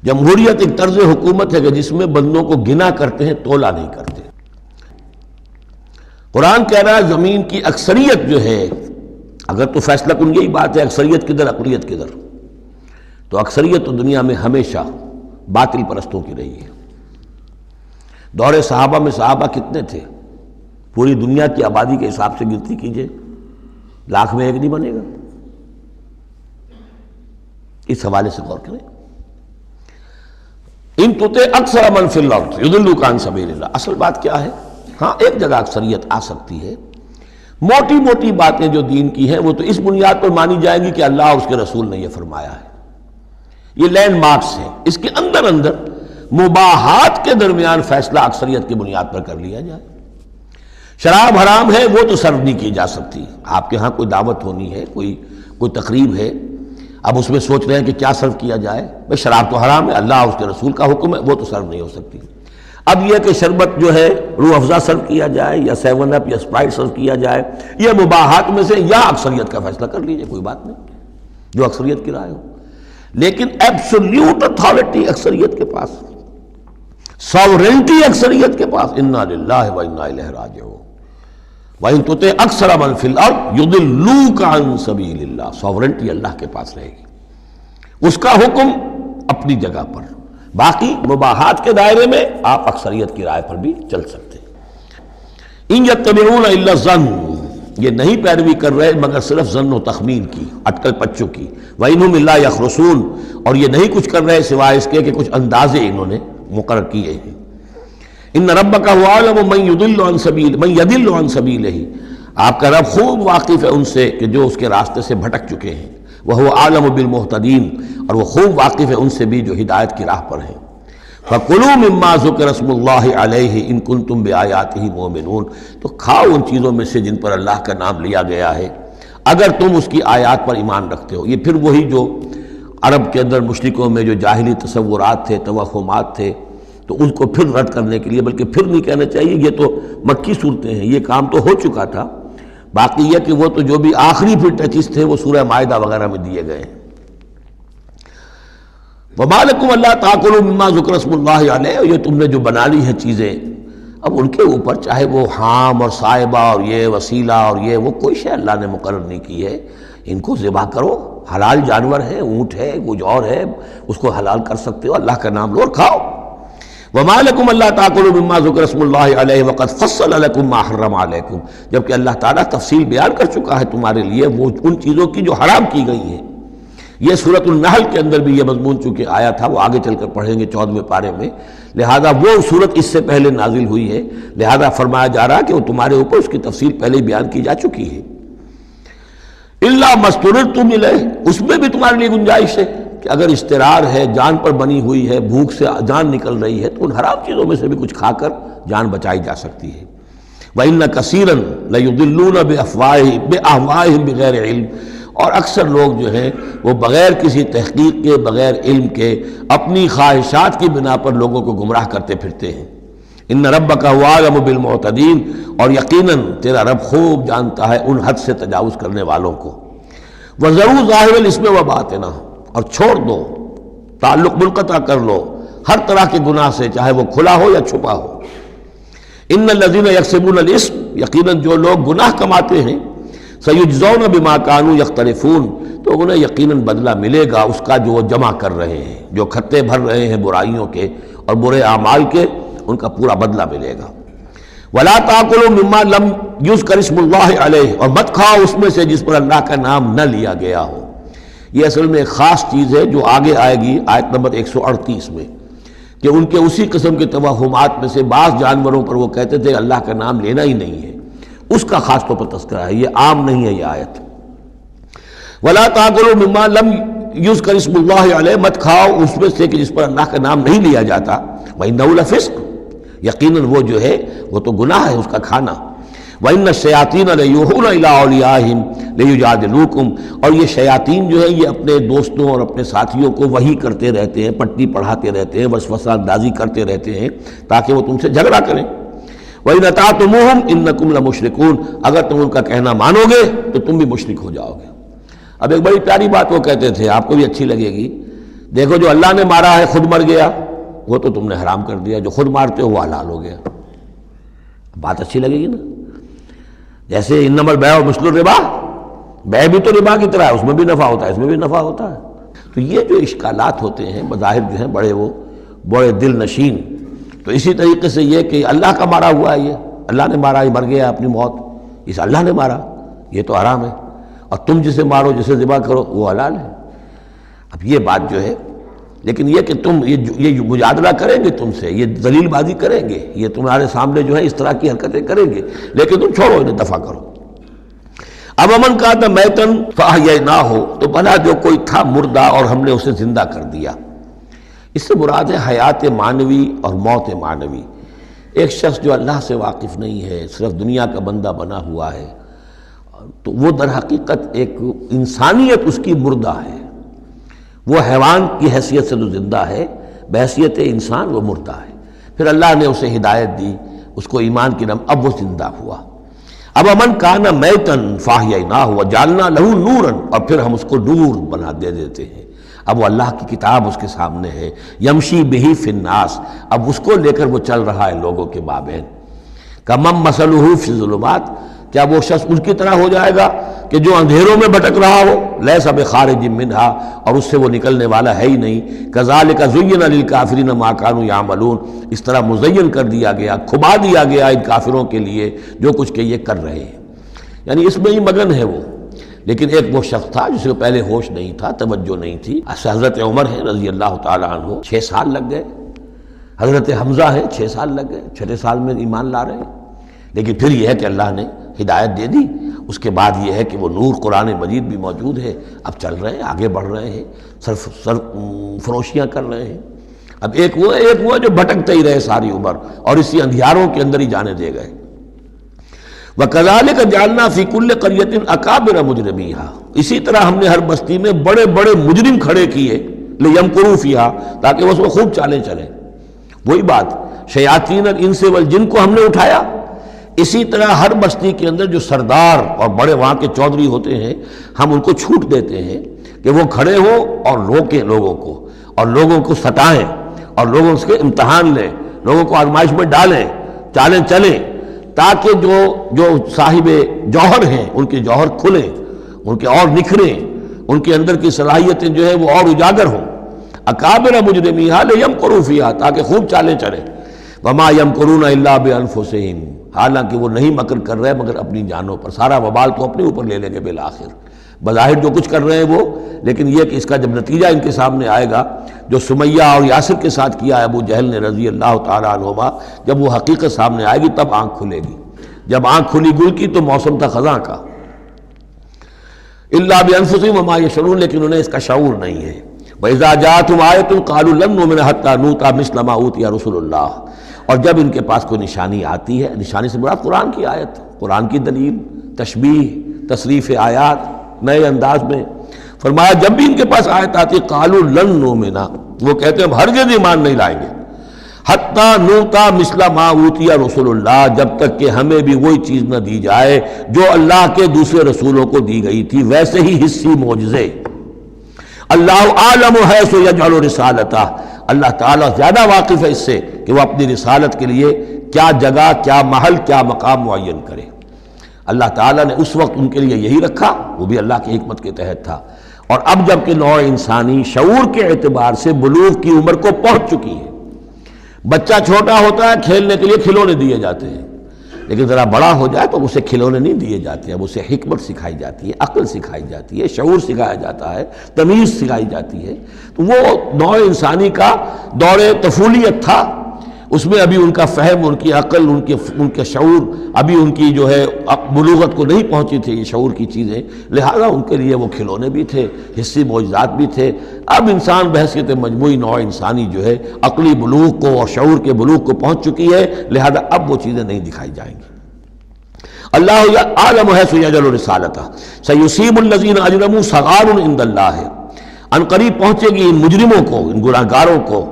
جمہوریت ایک طرز حکومت ہے کہ جس میں بندوں کو گنا کرتے ہیں، تولا نہیں کرتے۔ قرآن کہہ رہا ہے زمین کی اکثریت جو ہے، اگر تو فیصلہ کن یہی بات ہے اکثریت کدھر اقلیت کدھر، تو اکثریت تو دنیا میں ہمیشہ باطل پرستوں کی رہی ہے۔ دور صحابہ میں صحابہ کتنے تھے؟ پوری دنیا کی آبادی کے حساب سے گنتی کیجئے، لاکھ میں ایک نہیں بنے گا۔ اس حوالے سے غور کریں۔ ان تطع اکثر من فی الارض یضلوک عن سبیل اللہ، اصل بات کیا ہے؟ ہاں ایک جگہ اکثریت آ سکتی ہے، موٹی موٹی باتیں جو دین کی ہیں وہ تو اس بنیاد پر مانی جائیں گی کہ اللہ اور اس کے رسول نے یہ فرمایا ہے، یہ لینڈ مارکس ہیں۔ اس کے اندر اندر مباحات کے درمیان فیصلہ اکثریت کی بنیاد پر کر لیا جائے۔ شراب حرام ہے وہ تو سرو نہیں کی جا سکتی۔ آپ کے ہاں کوئی دعوت ہونی ہے، کوئی تقریب ہے، اب اس میں سوچ رہے ہیں کہ کیا سرو کیا جائے، بھئی شراب تو حرام ہے، اللہ اور اس کے رسول کا حکم ہے، وہ تو سرو نہیں ہو سکتی۔ اب یہ کہ شربت جو ہے روح افزا سرو کیا جائے یا 7 اپ یا اسپرائٹ سرو کیا جائے، یہ مباحات میں سے یا اکثریت کا فیصلہ کر لیجئے، کوئی بات نہیں، جو اکثریت کی رائے ہو۔ لیکن ایبسولوٹ اتھارٹی اکثریت کے پاس، ساورنٹی اکثریت کے پاس، انا للہ و انا الیہ راجعون۔ وَإِن تُطِعْ أَكْثَرَ مَن فِي الْأَرْضِ يُضِلُّوكَ عَن سَبِيلِ اللَّهِ، ساورنٹی اللہ کے پاس رہے گی، اس کا حکم اپنی جگہ پر، باقی مباحات کے دائرے میں آپ اکثریت کی رائے پر بھی چل سکتے ہیں۔ إِن يَتَّبِعُونَ إِلَّا الظَّنَّ، یہ نہیں پیروی کر رہے مگر صرف ظن و تخمین کی، اٹکل پچوں کی۔ وَإِنْهُمْ إِلَّا يَخْرُصُونَ، اور یہ نہیں کچھ کر رہے سوائے اس کے کہ کچھ اندازے انہوں نے مقرر کیے ہیں۔ ان ربک هو اعلم من يضل عن سبیلہ، آپ کا رب خوب واقف ہے ان سے کہ جو اس کے راستے سے بھٹک چکے ہیں۔ وهو اعلم بالمہتدین، اور وہ خوب واقف ہے ان سے بھی جو ہدایت کی راہ پر ہیں۔ فَكُلُوا مِمَّا ذُكِرَ اسْمُ اللَّهِ عَلَيْهِ إِن كُنتُم بِآيَاتِهِ مُؤْمِنُونَ، تو کھاؤ ان چیزوں میں سے جن پر اللہ کا نام لیا گیا ہے اگر تم اس کی آیات پر ایمان رکھتے ہو۔ یہ پھر وہی جو عرب کے اندر مشرکوں میں جو جاہلی تصورات تھے، توہمات تھے، تو ان کو پھر رد کرنے کے لیے، بلکہ پھر نہیں کہنا چاہیے، یہ تو مکی صورتیں ہیں، یہ کام تو ہو چکا تھا، باقی یہ کہ وہ تو جو بھی آخری پھر ٹچز تھے وہ سورہ مائدہ وغیرہ میں دیے گئے ہیں۔ وَمَا لَكُمْ أَلَّا تَأْكُلُوا مِمَّا ذُكِرَ اسْمُ اللَّهِ عَلَيْهِ، یہ تم نے جو بنا لی ہیں چیزیں، اب ان کے اوپر چاہے وہ حام اور صائبہ اور یہ وسیلہ اور یہ وہ کوئی شے اللہ نے مقرر نہیں کی ہے، ان کو ذبح کرو، حلال جانور ہے، اونٹ ہے، کچھ اور ہے، اس کو حلال کر سکتے ہو، اللہ کا نام لو اور کھاؤ۔ وَمَا لَكُمْ أَلَّا تَأْكُلُوا مِمَّا ذُكِرَ اسْمُ اللَّهِ عَلَيْهِ وَقَدْ فَصَّلَ لَكُمْ مَا حَرَّمَ عَلَيْكُمْ، جبکہ اللہ تعالیٰ تفصیل بیان کر چکا ہے تمہارے لیے وہ ان چیزوں کی جو حرام کی گئی ہیں۔ یہ سورۃ النحل کے اندر بھی یہ مضمون چونکہ آیا تھا، وہ آگے چل کر پڑھیں گے 14ویں پارے میں، لہذا وہ صورت اس سے پہلے نازل ہوئی ہے، لہذا فرمایا جا رہا کہ وہ تمہارے اوپر اس کی تفصیل پہلے ہی بیان کی جا چکی ہے۔ إِلَّا مَا اضْطُرِرْتُمْ إِلَيْهِ، اس میں بھی تمہارے لیے گنجائش ہے کہ اگر اضطرار ہے، جان پر بنی ہوئی ہے، بھوک سے جان نکل رہی ہے، تو ان حرام چیزوں میں سے بھی کچھ کھا کر جان بچائی جا سکتی ہے۔ وَإِنَّ كَثِيرًا لَيُضِلُّونَ بِأَهْوَائِهِمْ بِغَيْرِ عِلْمٍ، اور اکثر لوگ جو ہیں وہ بغیر کسی تحقیق کے، بغیر علم کے، اپنی خواہشات کی بنا پر لوگوں کو گمراہ کرتے پھرتے ہیں۔ ان ربک هو اعلم بالمعتدین، اور یقیناً تیرا رب خوب جانتا ہے ان حد سے تجاوز کرنے والوں کو۔ وَذَرُوا ظَاهِرَ الْإِثْمِ وَبَاطِنَهُ، اور چھوڑ دو، تعلق منقطع کر لو ہر طرح کے گناہ سے، چاہے وہ کھلا ہو یا چھپا ہو۔ ان الذین یکسبون الاسم، یقیناً جو لوگ گناہ کماتے ہیں، سیجزون بما کانوا یختلفون، تو انہیں یقیناً بدلہ ملے گا اس کا جو وہ جمع کر رہے ہیں، جو کھتے بھر رہے ہیں برائیوں کے اور برے اعمال کے، ان کا پورا بدلہ ملے گا۔ ولا تاکلوا مما لم یذکر اسم اللہ علیہ، اور مت کھاؤ اس میں سے جس پر اللہ کا نام نہ لیا گیا ہو۔ یہ اصل میں ایک خاص چیز ہے جو آگے آئے گی آیت نمبر 138 میں، کہ ان کے اسی قسم کے توہمات میں سے بعض جانوروں پر وہ کہتے تھے اللہ کا نام لینا ہی نہیں ہے، اس کا خاص طور پر تذکرہ ہے، یہ عام نہیں ہے یہ آیت۔ ولا تاکلوا مما لم یذکر اسم اللہ علیہ، مت کھاؤ اس میں سے کہ جس پر اللہ کا نام نہیں لیا جاتا۔ وَإِنَّهُ لَفِسْقٌ، یقیناً وہ جو ہے وہ تو گناہ ہے اس کا کھانا۔ وَإِنَّ الشَّيَاطِينَ لَيُوحُونَ إِلَىٰ أَوْلِيَائِهِمْ لِيُجَادِلُوكُمْ، اور یہ شیاطین جو ہیں یہ اپنے دوستوں اور اپنے ساتھیوں کو وحی کرتے رہتے ہیں، پٹی پڑھاتے رہتے ہیں، وسوسہ اندازی کرتے رہتے ہیں تاکہ وہ تم سے جھگڑا کریں۔ وَإِنْ أَطَعْتُمُوهُمْ إِنَّكُمْ لَمُشْرِكُونَ، اگر تم ان کا کہنا مانو گے تو تم بھی مشرک ہو جاؤ گے۔ اب ایک بڑی پیاری بات وہ کہتے تھے، آپ کو بھی اچھی لگے گی، دیکھو جو اللہ نے مارا ہے خود مر گیا، وہ تو تم نے حرام کر دیا، جو خود مارتے ہو وہ حلال ہو گیا۔ بات اچھی لگے گی نا؟ جیسے انما البیع مثل الربا، بیع بھی تو ربا کی طرح ہے، اس میں بھی نفع ہوتا ہے، اس میں بھی نفع ہوتا ہے۔ تو یہ جو اشکالات ہوتے ہیں بظاہر جو ہیں بڑے دل نشین، تو اسی طریقے سے یہ کہ اللہ کا مارا ہوا ہے، یہ اللہ نے مارا، یہ مر گیا اپنی موت، اس اللہ نے مارا، یہ تو حرام ہے، اور تم جسے مارو جسے ذبح کرو وہ حلال ہے۔ اب یہ بات جو ہے، لیکن یہ کہ تم یہ مجادلہ کریں گے تم سے، یہ دلیل بازی کریں گے، یہ تمہارے سامنے جو ہے اس طرح کی حرکتیں کریں گے، لیکن تم چھوڑو انہیں، دفع کرو۔ اب امن کا تھا میتن فاحییناہ ہو، تو بنا جو کوئی تھا مردہ اور ہم نے اسے زندہ کر دیا۔ اس سے مراد ہے حیات معنوی اور موت معنوی۔ ایک شخص جو اللہ سے واقف نہیں ہے، صرف دنیا کا بندہ بنا ہوا ہے، تو وہ در حقیقت ایک انسانیت اس کی مردہ ہے، وہ حیوان کی حیثیت سے جو زندہ ہے، بحیثیت انسان وہ مردہ ہے۔ پھر اللہ نے اسے ہدایت دی، اس کو ایمان کی نعمت، اب وہ زندہ ہوا۔ اب امن کان میتن فاحییناہ وجعلنا لہ نورا، اور پھر ہم اس کو نور بنا دے دیتے ہیں۔ اب وہ اللہ کی کتاب اس کے سامنے ہے، یمشی بہ فی الناس، اب اس کو لے کر وہ چل رہا ہے لوگوں کے مابین۔ کمن مثلہ فی الظلمات، کیا وہ شخص ان کی طرح ہو جائے گا کہ جو اندھیروں میں بھٹک رہا ہو، لیس بخارج منہا، اور اس سے وہ نکلنے والا ہے ہی نہیں۔ کذالک زین للکافرین ما کانوا یعملون، اس طرح مزین کر دیا گیا، کھبا دیا گیا ان کافروں کے لیے جو کچھ کہ یہ کر رہے ہیں، یعنی اس میں ہی مگن ہے وہ۔ لیکن ایک وہ شخص تھا جس کو پہلے ہوش نہیں تھا، توجہ نہیں تھی، حضرت عمر ہے رضی اللہ تعالیٰ عنہ، 6 سال لگ گئے، حضرت حمزہ ہے 6 سال لگ گئے، 6 سال میں ایمان لا رہے ہیں۔ لیکن پھر یہ ہے کہ اللہ نے ہدایت دے دی، اس کے بعد یہ ہے کہ وہ نور قرآن مجید بھی موجود ہے، اب چل رہے ہیں، آگے بڑھ رہے ہیں، فروشیاں کر رہے ہیں۔ اب ایک وہ جو بھٹکتے ہی رہے ساری عمر اور اسی اندھیاروں کے اندر ہی جانے دے گئے۔ وَكَذَلِكَ جَعَلْنَا فِي كُلِّ قَرْيَةٍ أَكَابِرَ مُجْرِمِيهَا، اسی طرح ہم نے ہر بستی میں بڑے بڑے مجرم کھڑے کیے، لِيَمْكُرُوا فِيهَا، تاکہ وہ اس میں خوب چالیں چلیں۔ وہی بات، شیاطین الانس والجن کو ہم نے اٹھایا، اسی طرح ہر بستی کے اندر جو سردار اور بڑے وہاں کے چودھری ہوتے ہیں، ہم ان کو چھوٹ دیتے ہیں کہ وہ کھڑے ہوں اور روکیں لوگوں کو، اور لوگوں کو ستائیں، اور لوگوں سے امتحان لیں، لوگوں کو آزمائش میں ڈالیں، چالیں چلیں، تاکہ جو صاحب جوہر ہیں ان کے جوہر کھلیں، ان کے اور نکھریں، ان کے اندر کی صلاحیتیں جو ہے وہ اور اجاگر ہوں۔ اکابر مجرمیہا لیمکروا فیہا، تاکہ خوب چالیں چلیں۔ وما یمکرون الا بانفسہم، حالانکہ وہ نہیں مکر کر رہے مگر اپنی جانوں پر، سارا وبال تو اپنے اوپر لے لیں گے بالآخر۔ بظاہر جو کچھ کر رہے ہیں وہ، لیکن یہ کہ اس کا جب نتیجہ ان کے سامنے آئے گا، جو سمیہ اور یاسر کے ساتھ کیا ہے ابو جہل نے رضی اللہ تعالیٰ عنہما، جب وہ حقیقت سامنے آئے گی تب آنکھ کھلے گی۔ جب آنکھ کھلی گل کی تو موسم تھا خزاں کا۔ الا بانفسہم وما یشعرون، لیکن انہیں اس کا شعور نہیں ہے۔ وَإِذَا جَاءَتْهُمْ آیَةٌ قَالُوا لَن نُؤْمِنَ حَتَّىٰ نُؤْتَىٰ مِثْلَ مَا أُوتِیَ رُسُلُ اللَّهِ، اور جب ان کے پاس کوئی نشانی آتی ہے، نشانی سے مراد قرآن کی آیت، قرآن کی دلیل، تشبیہ، تصریف آیات نئے انداز میں، فرمایا جب بھی ان کے پاس آیت آتی قالوا لن نؤمن، وہ کہتے ہیں ہم ہرگز ایمان نہیں لائیں گے، حتیٰ نؤتیٰ مثل ما اوتی رسول اللہ، جب تک کہ ہمیں بھی وہی چیز نہ دی جائے جو اللہ کے دوسرے رسولوں کو دی گئی تھی، ویسے ہی حصی معجزے۔ اللہ عالم حیث یجعل رسالتہ، اللہ تعالیٰ زیادہ واقف ہے اس سے کہ وہ اپنی رسالت کے لیے کیا جگہ، کیا محل، کیا مقام معین کرے۔ اللہ تعالیٰ نے اس وقت ان کے لیے یہی رکھا، وہ بھی اللہ کی حکمت کے تحت تھا۔ اور اب جب کہ نوع انسانی شعور کے اعتبار سے بلوغ کی عمر کو پہنچ چکی ہے، بچہ چھوٹا ہوتا ہے کھیلنے کے لیے کھلونے دیے جاتے ہیں، لیکن ذرا بڑا ہو جائے تو اسے کھلونے نہیں دیے جاتے، اب اسے حکمت سکھائی جاتی ہے، عقل سکھائی جاتی ہے، شعور سکھایا جاتا ہے، تمیز سکھائی جاتی ہے۔ تو وہ نوع انسانی کا دور طفولیت تھا، اس میں ابھی ان کا فہم، ان کی عقل، ان کے شعور ابھی ان کی جو ہے بلوغت کو نہیں پہنچی تھی یہ شعور کی چیزیں، لہذا ان کے لیے وہ کھلونے بھی تھے، حصی معجزات بھی تھے۔ اب انسان بحیثیت مجموعی نوع انسانی جو ہے عقلی بلوغ کو اور شعور کے بلوغ کو پہنچ چکی ہے، لہذا اب وہ چیزیں نہیں دکھائی جائیں گی۔ اللہ عالم حیث یجعل رسالتہ سیصیب الذین اجرموا صغار عند اللہ، ان قریب پہنچے گی ان مجرموں کو، ان گناہگاروں کو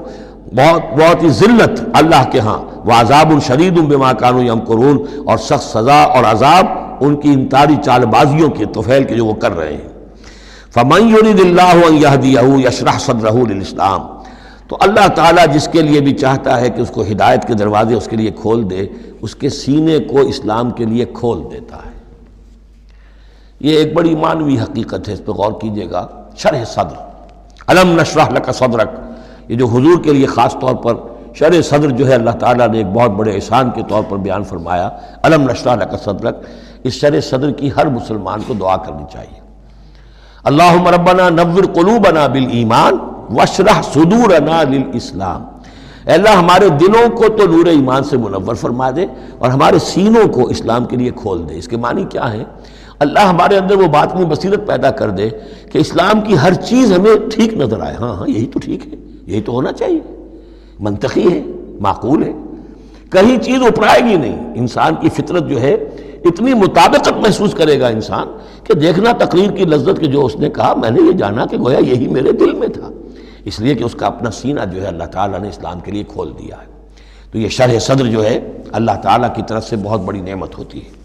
بہت ہی ذلت اللہ کے ہاں، وعذاب شدید بما کانوا یمکرون، اور سخت سزا اور عذاب ان کی انتاری چال بازیوں کے، طفیل کے جو وہ کر رہے ہیں۔ فمن یرید اللہ ان یہدیہ یشرح صدرہ للاسلام، تو اللہ تعالیٰ جس کے لیے بھی چاہتا ہے کہ اس کو ہدایت کے دروازے اس کے لیے کھول دے، اس کے سینے کو اسلام کے لیے کھول دیتا ہے۔ یہ ایک بڑی معنوی حقیقت ہے، اس پہ غور کیجئے گا۔ شرح صدر، الم نشرح لک صدرک، یہ جو حضور کے لیے خاص طور پر شرح صدر جو ہے اللہ تعالیٰ نے ایک بہت بڑے احسان کے طور پر بیان فرمایا، الم نشرح لک صدرک، اس شرح صدر کی ہر مسلمان کو دعا کرنی چاہیے۔ اللہم ربنا نور قلوبنا بالایمان واشرح صدورنا للاسلام، اے اللہ ہمارے دلوں کو تو نور ایمان سے منور فرما دے اور ہمارے سینوں کو اسلام کے لیے کھول دے۔ اس کے معنی کیا ہے؟ اللہ ہمارے اندر وہ باطنی بصیرت پیدا کر دے کہ اسلام کی ہر چیز ہمیں ٹھیک نظر آئے، ہاں ہاں یہی تو ٹھیک ہے، یہی تو ہونا چاہیے، منطقی ہے، معقول ہے، کہیں چیز اپرائے گی نہیں۔ انسان کی فطرت جو ہے اتنی مطابقت محسوس کرے گا انسان کہ دیکھنا تقریر کی لذت کہ جو اس نے کہا میں نے یہ جانا کہ گویا یہی میرے دل میں تھا، اس لیے کہ اس کا اپنا سینہ جو ہے اللہ تعالیٰ نے اسلام کے لیے کھول دیا ہے۔ تو یہ شرح صدر جو ہے اللہ تعالیٰ کی طرف سے بہت بڑی نعمت ہوتی ہے۔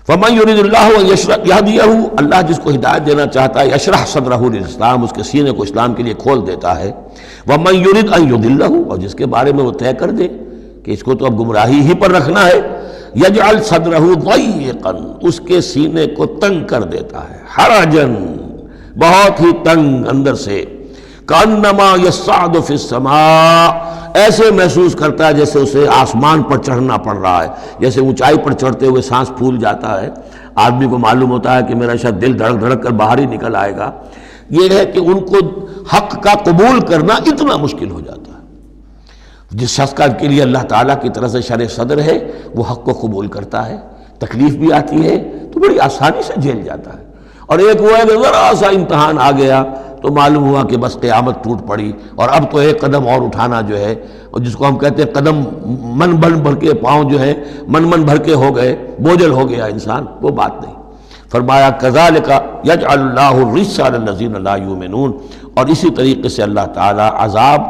فَمَن يُرِدِ اللَّهُ أَن يَهْدِيَهُ، اللہ جس کو ہدایت دینا چاہتا ہے یشرح صدرہ للاسلام، اس کے سینے کو اسلام کے لیے کھول دیتا ہے۔ وَمَن يُرِدْ أَن يُضِلَّهُ، اور جس کے بارے میں وہ طے کر دے کہ اس کو تو اب گمراہی ہی پر رکھنا ہے، یجعل صدرہ ضیقا، اس کے سینے کو تنگ کر دیتا ہے، حرجن، بہت ہی تنگ اندر سے، کانما یصعد فی السماء، ایسے محسوس کرتا ہے جیسے اسے آسمان پر چڑھنا پڑ رہا ہے، جیسے اونچائی پر چڑھتے ہوئے سانس پھول جاتا ہے، آدمی کو معلوم ہوتا ہے کہ میرا شاید دل دھڑک دھڑک کر باہر ہی نکل آئے گا۔ یہ ہے کہ ان کو حق کا قبول کرنا اتنا مشکل ہو جاتا ہے۔ جس شخص کا کے لیے اللہ تعالیٰ کی طرف سے شرح صدر ہے وہ حق کو قبول کرتا ہے، تکلیف بھی آتی ہے تو بڑی آسانی سے جھیل جاتا ہے، اور ایک وہ ہے کہ ذرا سا امتحان آ گیا تو معلوم ہوا کہ بس قیامت ٹوٹ پڑی، اور اب تو ایک قدم اور اٹھانا جو ہے، اور جس کو ہم کہتے ہیں قدم من بھر کے، پاؤں جو ہے من بھر کے ہو گئے، بوجھل ہو گیا انسان، وہ بات نہیں۔ فرمایا کذالک یجعل اللہ الرجس علی الذین لا یؤمنون، اور اسی طریقے سے اللہ تعالیٰ عذاب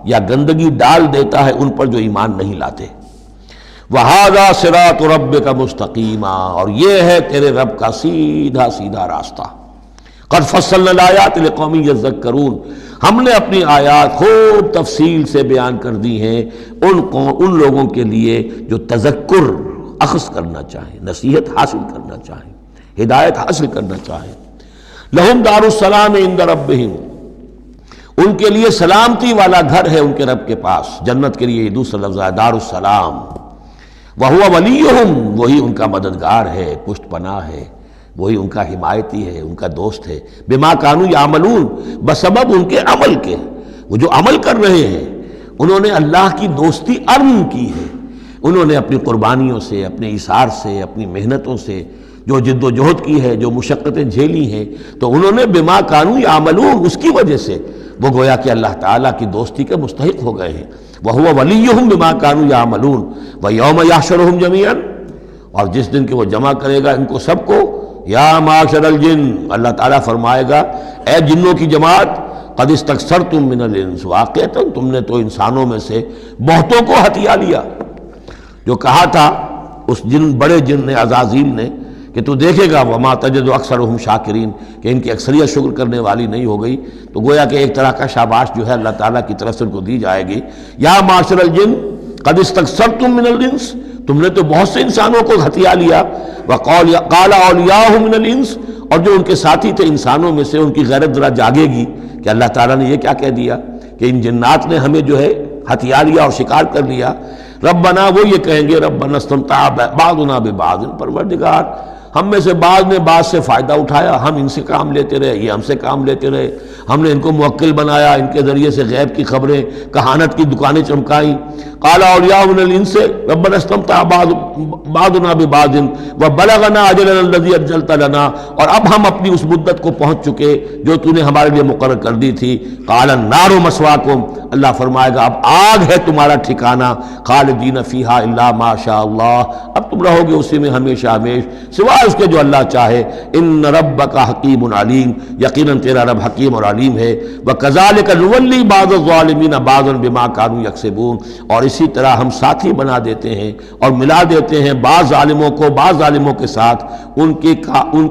یا گندگی ڈال دیتا ہے ان پر جو ایمان نہیں لاتے۔ وَهَذَا صِرَاطُ رَبِّكَ مُسْتَقِيمًا، اور یہ ہے تیرے رب کا سیدھا سیدھا راستہ۔ قَدْ فَصَّلْنَا الْآيَاتِ لِقَوْمٍ يَذَّكَّرُونَ، ہم نے اپنی آیات خوب تفصیل سے بیان کر دی ہیں ان لوگوں کے لیے جو تذکر اخذ کرنا چاہیں، نصیحت حاصل کرنا چاہیں، ہدایت حاصل کرنا چاہیں۔ لَهُمْ دَارُ السَّلَامِ عِندَ رَبِّهِمْ، ان کے لیے سلامتی والا گھر ہے ان کے رب کے پاس، جنت کے لیے یہ دوسرا لفظ ہے دار السلام۔ وَهُوَ وَلِيُّهُمْ، وہی ان کا مددگار ہے، پشت پناہ ہے، وہی ان کا حمایتی ہے، ان کا دوست ہے۔ بما كانوا يعملون، بسبب ان کے عمل کے، وہ جو عمل کر رہے ہیں انہوں نے اللہ کی دوستی ارن کی ہے، انہوں نے اپنی قربانیوں سے، اپنے ایثار سے، اپنی محنتوں سے جو جد و جہد کی ہے، جو مشقتیں جھیلی ہیں، تو انہوں نے بما كانوا يعملون، اس کی وجہ سے وہ گویا کہ اللہ تعالیٰ کی دوستی کے مستحق ہو گئے ہیں۔ وَهُوَ وَلِيُّهُمْ بِمَا كَانُوا يَعْمَلُونَ وَيَوْمَ يَحْشُرُهُمْ جَمِيعًا، اور جس دن کہ وہ جمع کرے گا ان کو سب کو، یا معاشر الجن، اللہ تعالیٰ فرمائے گا اے جنوں کی جماعت، قد استکثرتم من الانس، واقعتاً تم نے تو انسانوں میں سے بہتوں کو ہتھیا لیا۔ جو کہا تھا اس بڑے جن نے، عزازیل نے، کہ تو دیکھے گا وما تجد اکثرهم شاکرین، کہ ان کی اکثریت شکر کرنے والی نہیں ہو گئی، تو گویا کہ ایک طرح کا شاباش جو ہے اللہ تعالیٰ کی طرف سے ان کو دی جائے گی۔ یا معاشر الجن قد استکثرتم من الانس، تم نے تو بہت سے انسانوں کو ہتھیا لیا۔ وقال اولیاؤہم من الانس، اور جو ان کے ساتھی تھے انسانوں میں سے، ان کی غیرت ذرا جاگے گی کہ اللہ تعالیٰ نے یہ کیا کہہ دیا کہ ان جنات نے ہمیں جو ہے ہتھیا لیا اور شکار کر لیا۔ ربنا، وہ یہ کہیں گے ربنا استمتع بعضنا ببعض، پروردگار ہم میں سے بعض نے بعض سے فائدہ اٹھایا، ہم ان سے کام لیتے رہے، یہ ہم سے کام لیتے رہے، ہم نے ان کو موکل بنایا، ان کے ذریعے سے غیب کی خبریں، کہانت کی دکانیں چمکائیں۔ قال اولیاء من الانس ربنا استمتع بعضنا ببعض وبلغنا اجلنا الذي اجلت لنا، اور اب ہم اپنی اس مدت کو پہنچ چکے جو تو نے ہمارے لیے مقرر کر دی تھی۔ قال النار مسواکم، اللہ فرمائے گا اب آگ ہے تمہارا ٹھکانہ، خالدین فیہا الا ما شاء اللہ، اب تم رہو گے اسی میں ہمیشہ ہمیش سوائے اس کے جو اللہ چاہے۔ ان ربک حکیم علیم، یقیناً تیرا رب حکیم اور علیم ہے۔ وکذالک نولی بعض الظالمین بعضا بما كانوا یکسبون، اور اسی طرح ہم ساتھی بنا دیتے ہیں اور ملا دیتے ہیں بعض ظالموں کو بعض ظالموں کے ساتھ ان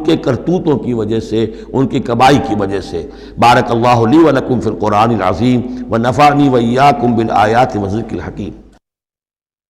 کے کرتوتوں کی وجہ سے، ان کی کمائی کی وجہ سے۔ بارک اللہ لی ولکم فی القرآن العظیم ونفعنی وإیاکم بالآیات والذکر الحکیم۔